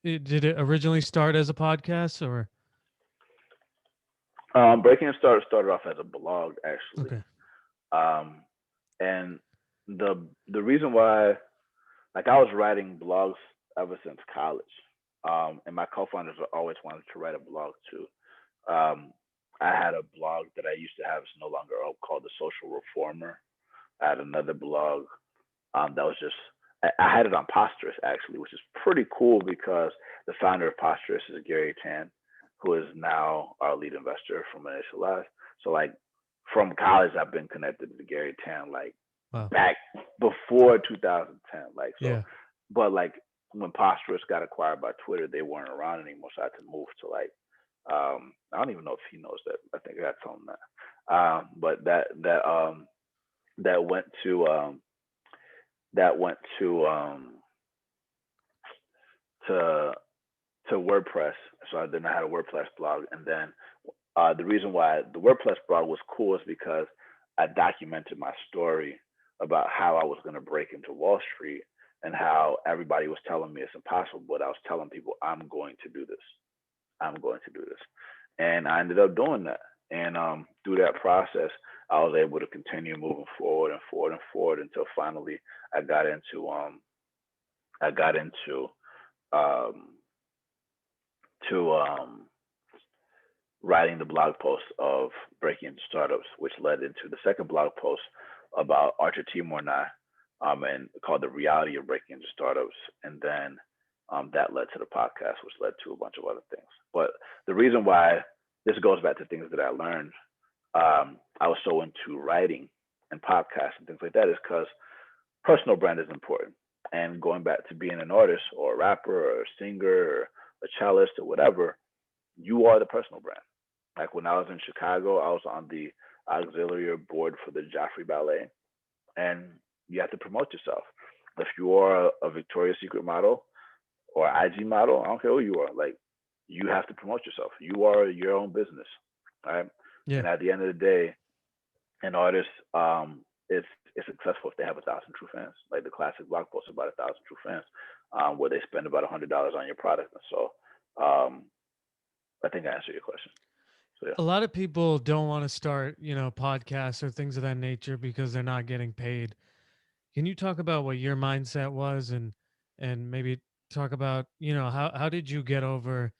Did it originally start as a podcast or? Breaking and started off as a blog actually, Okay. um, and the reason why, like, I was writing blogs ever since college, and my co-founders always wanted to write a blog too. Um, I had a blog that I used to have, it's no longer up, called the Social Reformer. I had another blog that was just I had it on Posterous actually, which is pretty cool because the founder of Posterous is Gary Tan, who is now our lead investor from Initialize. So like from college, I've been connected to Gary Tan like Wow. back before 2010. Like so, Yeah. but like when Posterous got acquired by Twitter, they weren't around anymore, so I had to move to like I don't even know if he knows that. I think I told him that. But that went to that went to to WordPress. So then I had a WordPress blog, and then the reason why the WordPress blog was cool is because I documented my story about how I was going to break into Wall Street and how everybody was telling me it's impossible, but I was telling people I'm going to do this. I'm going to do this, and I ended up doing that. And through that process, I was able to continue moving forward and forward and forward until finally I got into um I got into um to writing the blog post of breaking into startups, which led into the second blog post about Archer Timor and I, and called The Reality of Breaking into Startups. And then that led to the podcast, which led to a bunch of other things. But the reason why this goes back to things that I learned, I was so into writing and podcasts and things like that, is because personal brand is important. And going back to being an artist or a rapper or a singer or a cellist or whatever, you are the personal brand. Like when I was in Chicago, I was on the auxiliary board for the Joffrey Ballet, and you have to promote yourself. If you are a Victoria's Secret model or IG model, I don't care who you are, like you have to promote yourself. You are your own business, right? Yeah. And at the end of the day, an artist, it's it's successful if they have 1,000 true fans, like the classic blog post about 1,000 true fans, where they spend about $100 on your product. And so um, I think I answered your question. So yeah. A lot of people don't want to start, podcasts or things of that nature because they're not getting paid. Can you talk about what your mindset was, and maybe talk about, how did you get over,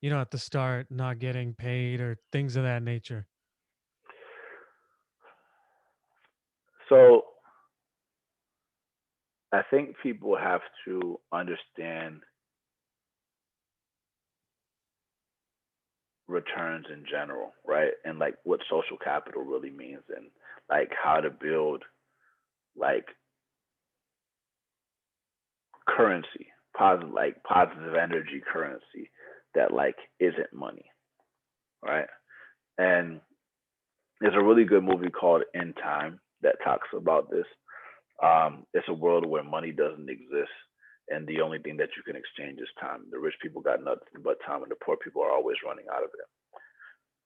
at the start not getting paid or things of that nature? So I think people have to understand returns in general, right? And like what social capital really means, and like how to build like currency, positive energy currency that like isn't money, right? And there's a really good movie called In Time that talks about this. It's a world where money doesn't exist, and the only thing that you can exchange is time. The rich people got nothing but time, and the poor people are always running out of it.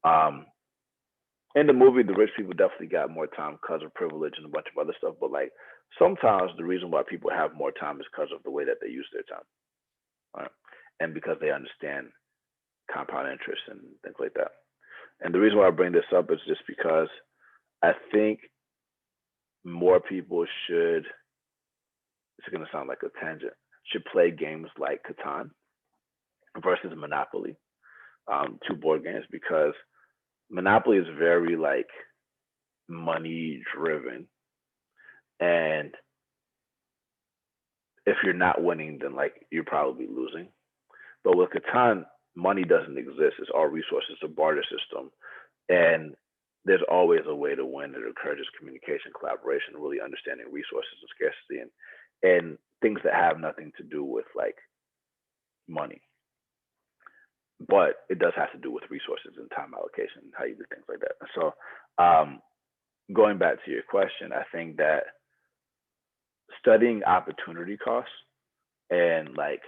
Um, in the movie, the rich people definitely got more time because of privilege and a bunch of other stuff. But like sometimes the reason why people have more time is because of the way that they use their time, right? And because they understand compound interest and things like that. And the reason why I bring this up is just because I think more people should. It's going to sound like a tangent. Should play games like Catan versus Monopoly, two board games, because Monopoly is very like money driven, and if you're not winning, then like you're probably losing. But with Catan, money doesn't exist. It's all resources, a barter system, and there's always a way to win. It encourages communication, collaboration, really understanding resources and scarcity, and things that have nothing to do with like money. But it does have to do with resources and time allocation, and how you do things like that. So, um, going back to your question, I think that studying opportunity costs and like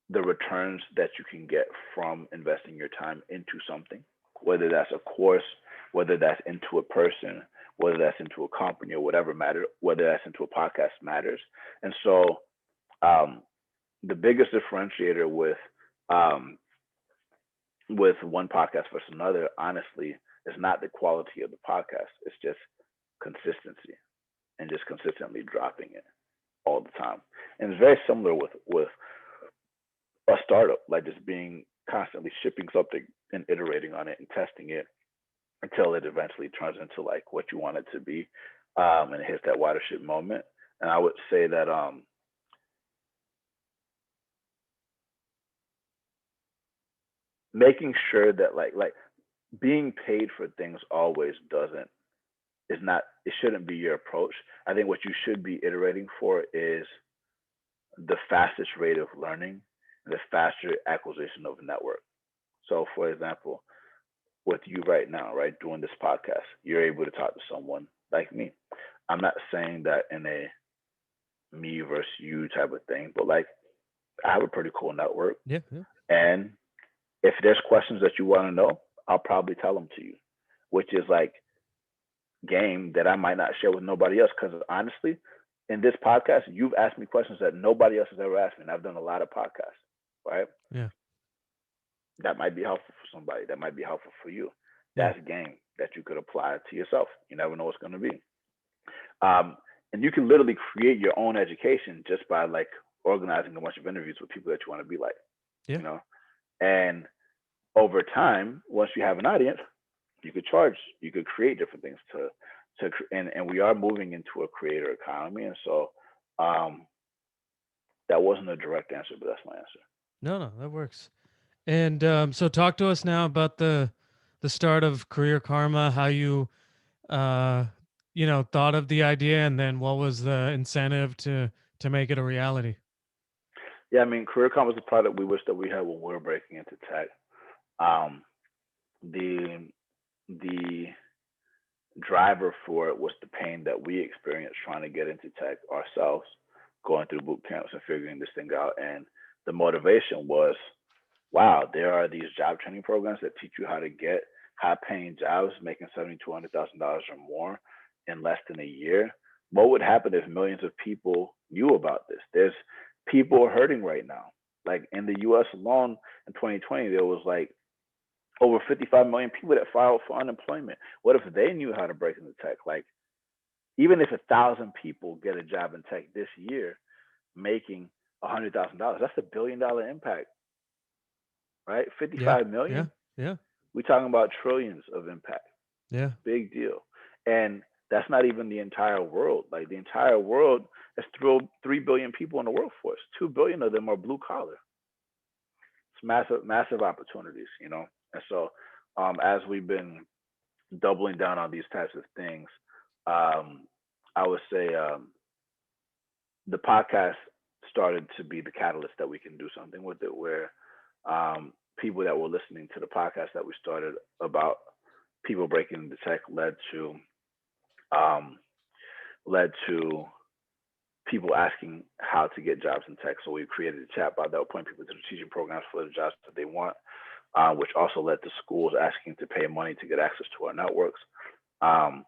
the returns that you can get from investing your time into something, whether that's a course, whether that's into a person, whether that's into a company or whatever matter, whether that's into a podcast matters. And so um, the biggest differentiator um, with one podcast versus another, honestly, is not the quality of the podcast. It's just consistency and just consistently dropping it all the time. And it's very similar with a startup, like just being constantly shipping something and iterating on it and testing it until it eventually turns into like what you want it to be, and it hits that watershed moment. And I would say that making sure that like being paid for things always doesn't is not it shouldn't be your approach. I think what you should be iterating for is the fastest rate of learning, the faster acquisition of network. So, for example, with you right now, right, doing this podcast, you're able to talk to someone like me. I'm not saying that in a me versus you type of thing, but like I have a pretty cool network. Yeah, yeah. And if there's questions that you want to know, I'll probably tell them to you, which is like game that I might not share with nobody else. Because honestly, in this podcast, you've asked me questions that nobody else has ever asked me. And I've done a lot of podcasts, right? Yeah, That might be helpful for somebody. That might be helpful for you. yeah. That's game that you could apply to yourself. You never know what's going to be. Um, and you can literally create your own education just by like organizing a bunch of interviews with people that you want to be like, Yeah. you know. And over time, once you have an audience, you could charge. You could create different things and we are moving into a creator economy, and so um, that wasn't a direct answer, but that's my answer. No, no, that works. And so talk to us now about the start of Career Karma, how you uh thought of the idea, and then what was the incentive to make it a reality. Yeah, I mean, Career Commerce is a product we wish that we had when we were breaking into tech. Um, the the driver for it was the pain that we experienced trying to get into tech ourselves, going through boot camps and figuring this thing out. And the motivation was, wow, there are these job training programs that teach you high paying jobs making $70,000 to $100,000 or more in less than a year, what would happen if millions of people knew about this? There's people hurting right now. Like in the US alone in 2020, there was like over 55 million people that filed for unemployment. What if they knew how to break into tech? Like, even if 1,000 people get a job in tech this year, making $100,000, that's $1 billion impact, right? Yeah. 55 Yeah. million. Yeah. We're talking about trillions of impact. Yeah. Big deal. And that's not even the entire world. Like the entire world has 3 billion people in the workforce. 2 billion of them are blue collar. It's massive, massive opportunities, you know. And so, as we've been doubling down on these types of things, um, I would say the podcast started to be the catalyst that we can do something with it, where people that were listening to the podcast that we started about people breaking into tech um, led to people asking how to get jobs in tech. So we created a chatbot that will point people to the teaching programs for the jobs that they want, which also led to schools asking to pay money to get access to our networks, um,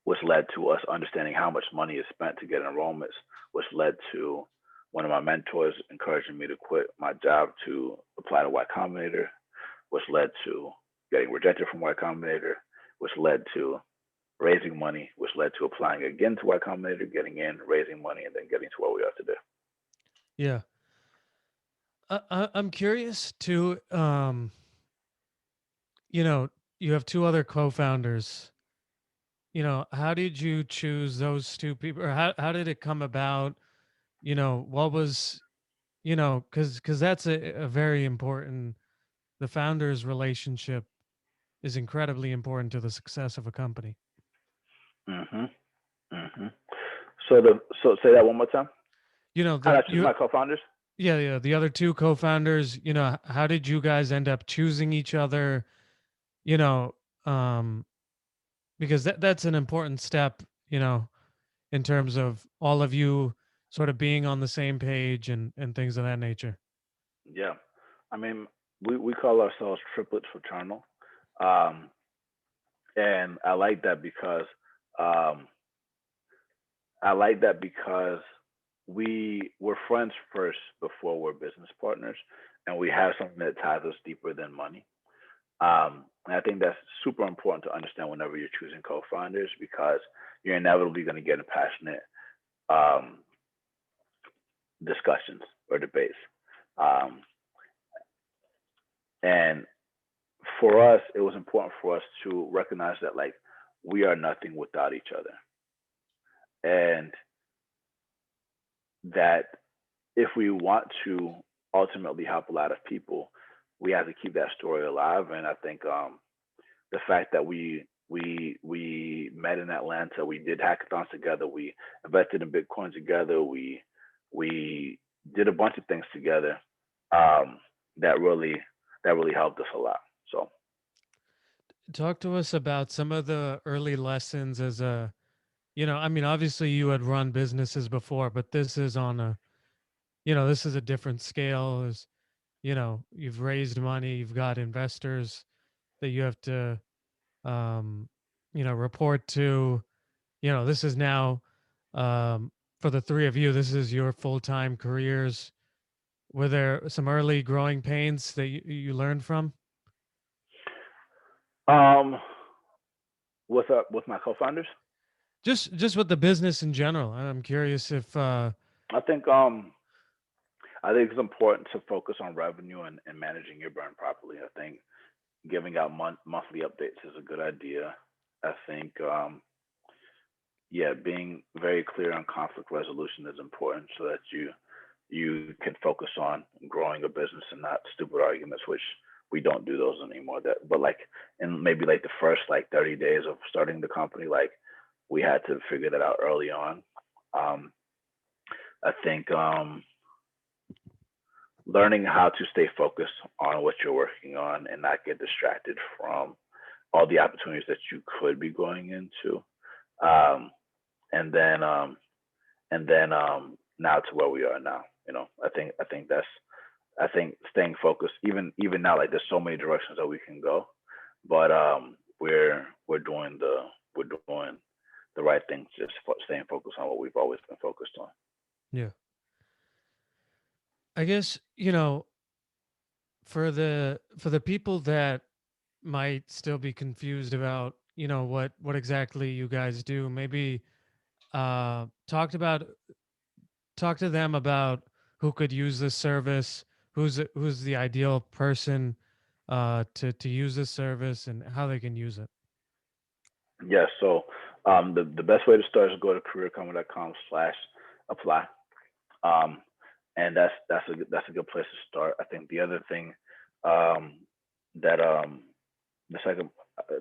which led to us understanding how much money is spent to get enrollments, which led to one of my mentors encouraging me to quit my job to apply to Y Combinator, which led to getting rejected from Y Combinator, which led to raising money, which led to applying again to Y Combinator, getting in, raising money, and then getting to where we are today. Yeah. I'm curious to, you know, you have two other co-founders. How did you choose those two people, or how did it come about? What was, because that's a very important. The founders' relationship is incredibly important to the success of a company. hmm hmm So say that one more time. How did The I choose my co-founders? yeah, yeah, the other two co-founders. How did you guys end up choosing each other? You know, um, because that's an important step. In terms of all of you sort of being on the same page and things of that nature. Yeah, I mean, we call ourselves triplets fraternal, um, and um, I like that because we were friends first before we're business partners, and we have something that ties us deeper than money. And I think that's super important to understand whenever you're choosing co-founders, because you're inevitably going to get in passionate um, discussions or debates. Um, and for us, it was important for us to recognize that like we are nothing without each other, and that if we want to ultimately help a lot of people, we have to keep that story alive. And I think the fact that we met in Atlanta, we did hackathons together, we invested in Bitcoin together, we did a bunch of things together, um, that really helped us a lot. So Talk to us about some of the early lessons I mean, obviously you had run businesses before, but this is on this is a different scale. You've raised money, you've got investors that you have to, um, report to. This is now, for the three of you, this is your full-time careers. Were there some early growing pains that you learned from? um, with with my co-founders, Just with the business in general. I'm curious if I think I think it's important to focus on revenue and managing your burn properly. I think giving out monthly updates is a good idea. I think yeah, being very clear on conflict resolution is important so that you can focus on growing a business and not stupid arguments, which we don't do those anymore. That but like in maybe like the first like 30 days of starting the company, like we had to figure that out early on. Um, I think learning how to stay focused on what you're working on and not get distracted from all the opportunities that you could be going into. Um, and then now to where we are now. I think staying focused, even now, like there's so many directions that we can go. but we're doing the right things, just staying focused on what we've always been focused on. Yeah. I guess, for the people that might still be confused about, what exactly you guys do, maybe talk to them about who could use this service, who's the ideal person to use this service and how they can use it. Yes. So the best way to start is go to careerkarma.com/apply. Um, and that's a good place to start. I think the other thing um, that the second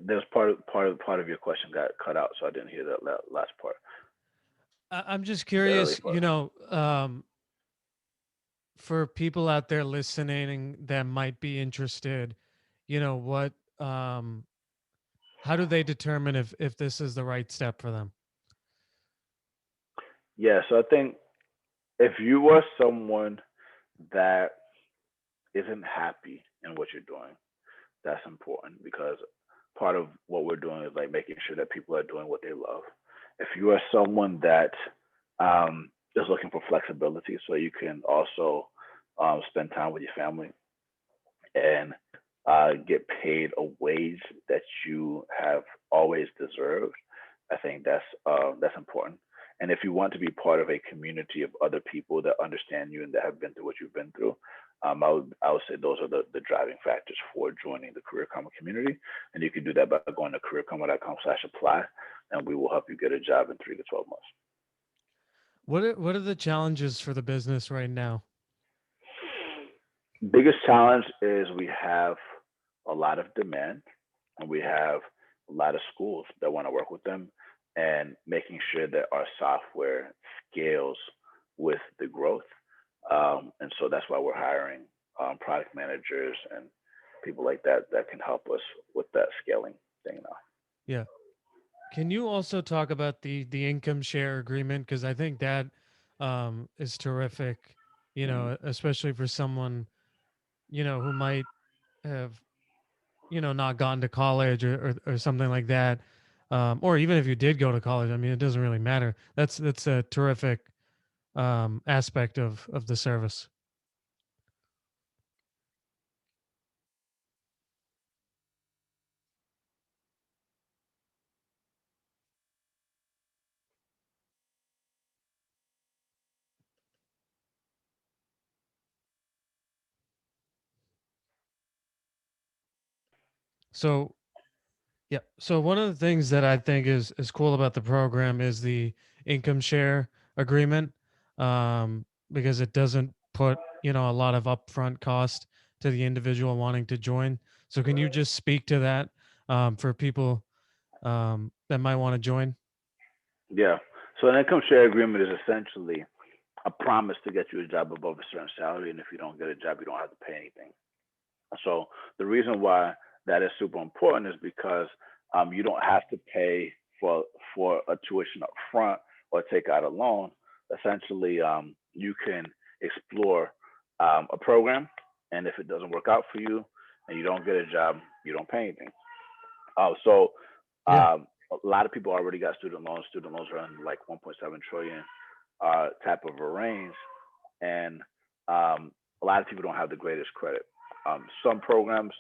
there's part of your question got cut out, so I didn't hear that last part, I'm just the early curious, part. for people out there listening that might be interested, what how do they determine if this is the right step for them? Yeah. So I think if you are someone that isn't happy in what you're doing, that's important because part of what we're doing is like making sure that people are doing what they love. If you are someone that is looking for flexibility, so you can also spend time with your family and get paid a wage that you have always deserved, I think that's important. And if you want to be part of a community of other people that understand you and that have been through what you've been through, I would say those are the driving factors for joining the Career Karma community. And you can do that by going to careerkarma.com/apply, and we will help you get a job in 3 to 12 months. What are the challenges for the business right now? Biggest challenge is we have a lot of demand and we have a lot of schools that want to work with them and making sure that our software scales with the growth. And so that's why we're hiring product managers and people like that that can help us with that scaling thing now. Yeah. Can you also talk about the income share agreement? Because I think that is terrific, Hmm. especially for someone, who might have, not gone to college or something like that. Or even if you did go to college, I mean, it doesn't really matter. That's a terrific aspect of the service. So yeah. So one of the things that I think is cool about the program is the income share agreement, because it doesn't put a lot of upfront cost to the individual wanting to join. So can you just speak to that for people that might want to join? Yeah. So an income share agreement is essentially a promise to get you a job above a certain salary, and if you don't get a job, you don't have to pay anything. So the reason why that is super important is because you don't have to pay for a tuition up front or take out a loan. Essentially, you can explore a program, and if it doesn't work out for you and you don't get a job, you don't pay anything. So Yeah. a lot of people already got student loans. Student loans are in like 1.7 trillion type of a range, and a lot of people don't have the greatest credit. Some programs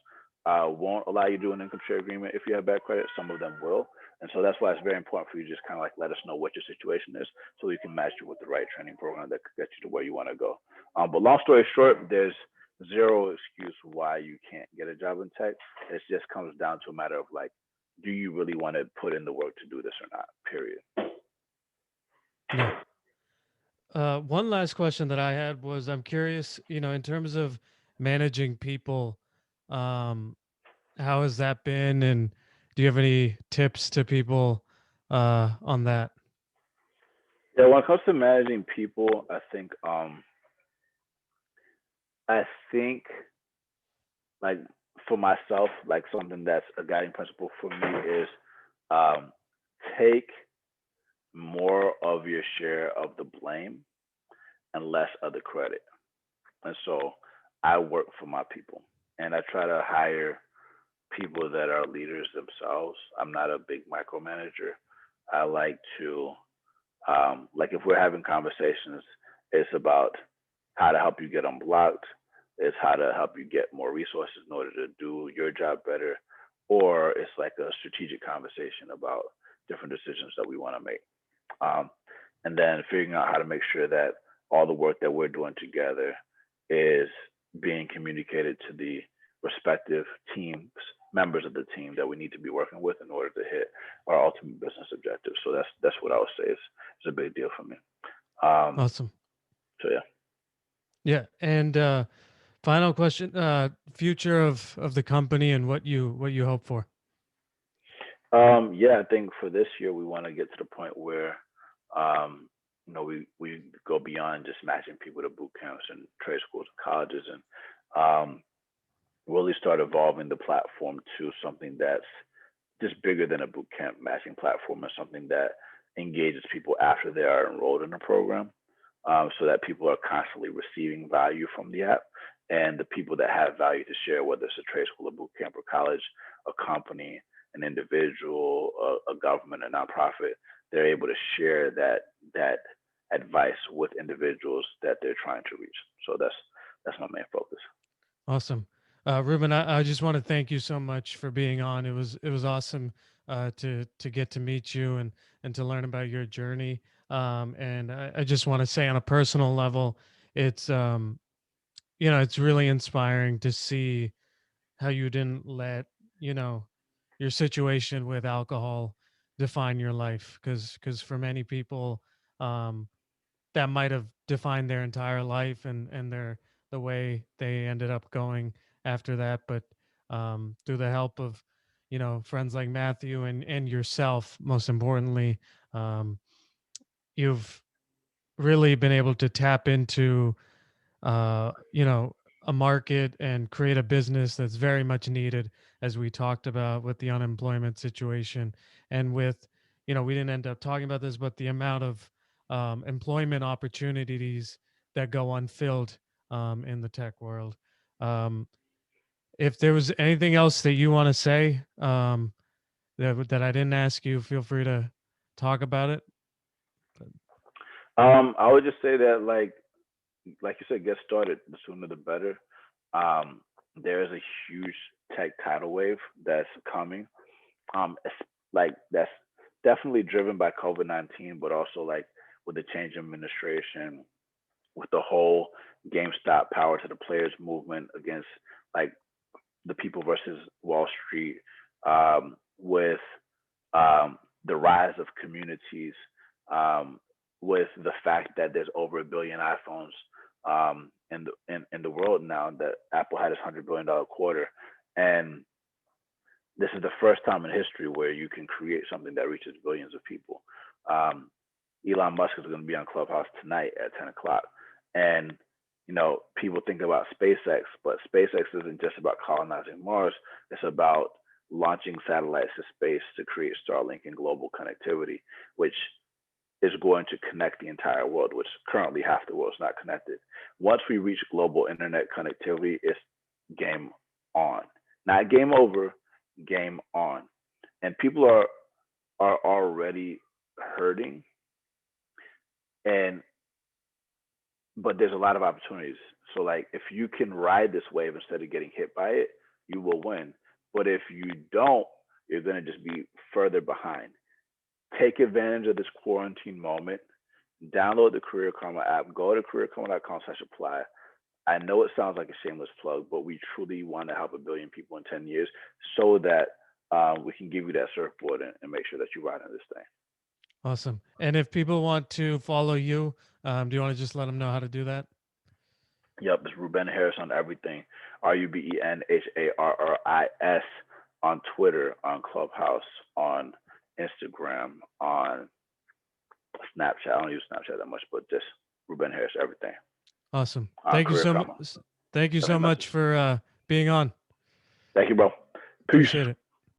won't allow you to do an income share agreement if you have bad credit. Some of them will, and so that's why it's very important for you to just kind of like let us know what your situation is, so we can match you with the right training program that could get you to where you want to go. But long story short, there's zero excuse why you can't get a job in tech. It just comes down to a matter of like, do you really want to put in the work to do this or not? Period. Yeah. One last question that I had was, I'm curious, in terms of managing people, um, how has that been? And do you have any tips to people on that? Yeah, when it comes to managing people, I think like for myself, like something that's a guiding principle for me is um, take more of your share of the blame and less of the credit. And so I work for my people, and I try to hire people that are leaders themselves. I'm not a big micromanager. I like to, like if we're having conversations, it's about how to help you get unblocked. It's how to help you get more resources in order to do your job better. Or it's like a strategic conversation about different decisions that we want to make. Um, and then figuring out how to make sure that all the work that we're doing together is being communicated to the respective teams, members of the team that we need to be working with in order to hit our ultimate business objectives. So that's what I would say is a big deal for me. Um, Awesome. so yeah. Yeah. And final question, future of the company and what you hope for. Yeah, I think for this year we want to get to the point where, um, we go beyond just matching people to boot camps and trade schools and colleges, and really start evolving the platform to something that's just bigger than a boot camp matching platform, and something that engages people after they are enrolled in the program, so that people are constantly receiving value from the app, and the people that have value to share, whether it's a trade school, a boot camp, or college, a company, an individual, a government, a nonprofit, they're able to share that advice with individuals that they're trying to reach. So that's my main focus. Awesome. Ruben, I just want to thank you so much for being on. It was awesome to get to meet you and to learn about your journey. And I just want to say on a personal level, it's it's really inspiring to see how you didn't let you know your situation with alcohol define your life, because for many people, um, that might have defined their entire life and the way they ended up going after that. But through the help of friends like Matthew and yourself, most importantly, um, you've really been able to tap into uh, you know, a market and create a business that's very much needed, as we talked about with the unemployment situation. And with, we didn't end up talking about this, but the amount of employment opportunities that go unfilled in the tech world. Um, if there was anything else that you want to say that I didn't ask you, feel free to talk about it. I would just say that, like you said, get started. The sooner the better. Um, there is a huge tech tidal wave that's coming. It's like that's definitely driven by COVID-19, but also like with the change in administration, with the whole GameStop power to the players movement against like the people versus Wall Street, with the rise of communities, um, with the fact that there's over a billion iPhones, in the world now, that Apple had its $100 billion quarter, and this is the first time in history where you can create something that reaches billions of people. Um, Elon Musk is going to be on Clubhouse tonight at 10 o'clock. And, people think about SpaceX, but SpaceX isn't just about colonizing Mars. It's about launching satellites to space to create Starlink and global connectivity, which is going to connect the entire world, which currently half the world is not connected. Once we reach global internet connectivity, it's game on. Not game over, game on. And people are already hurting, and but there's a lot of opportunities. So like if you can ride this wave instead of getting hit by it, you will win. But if you don't, you're gonna just be further behind. Take advantage of this quarantine moment. Download the Career Karma app. Go to careerkarma.com/apply. I know it sounds like a shameless plug, but we truly want to help a billion people in 10 years, so that we can give you that surfboard, and make sure that you ride on this thing. Awesome. And if people want to follow you, do you want to just let them know how to do that? Yep, it's Ruben Harris on everything. RubenHarris on Twitter, on Clubhouse, on Instagram, on Snapchat. I don't use Snapchat that much, but just Ruben Harris, everything. Awesome. On Thank you Career so much. Karma. Thank you Send me so a message. much for being on. Thank you, bro. Peace. Appreciate it.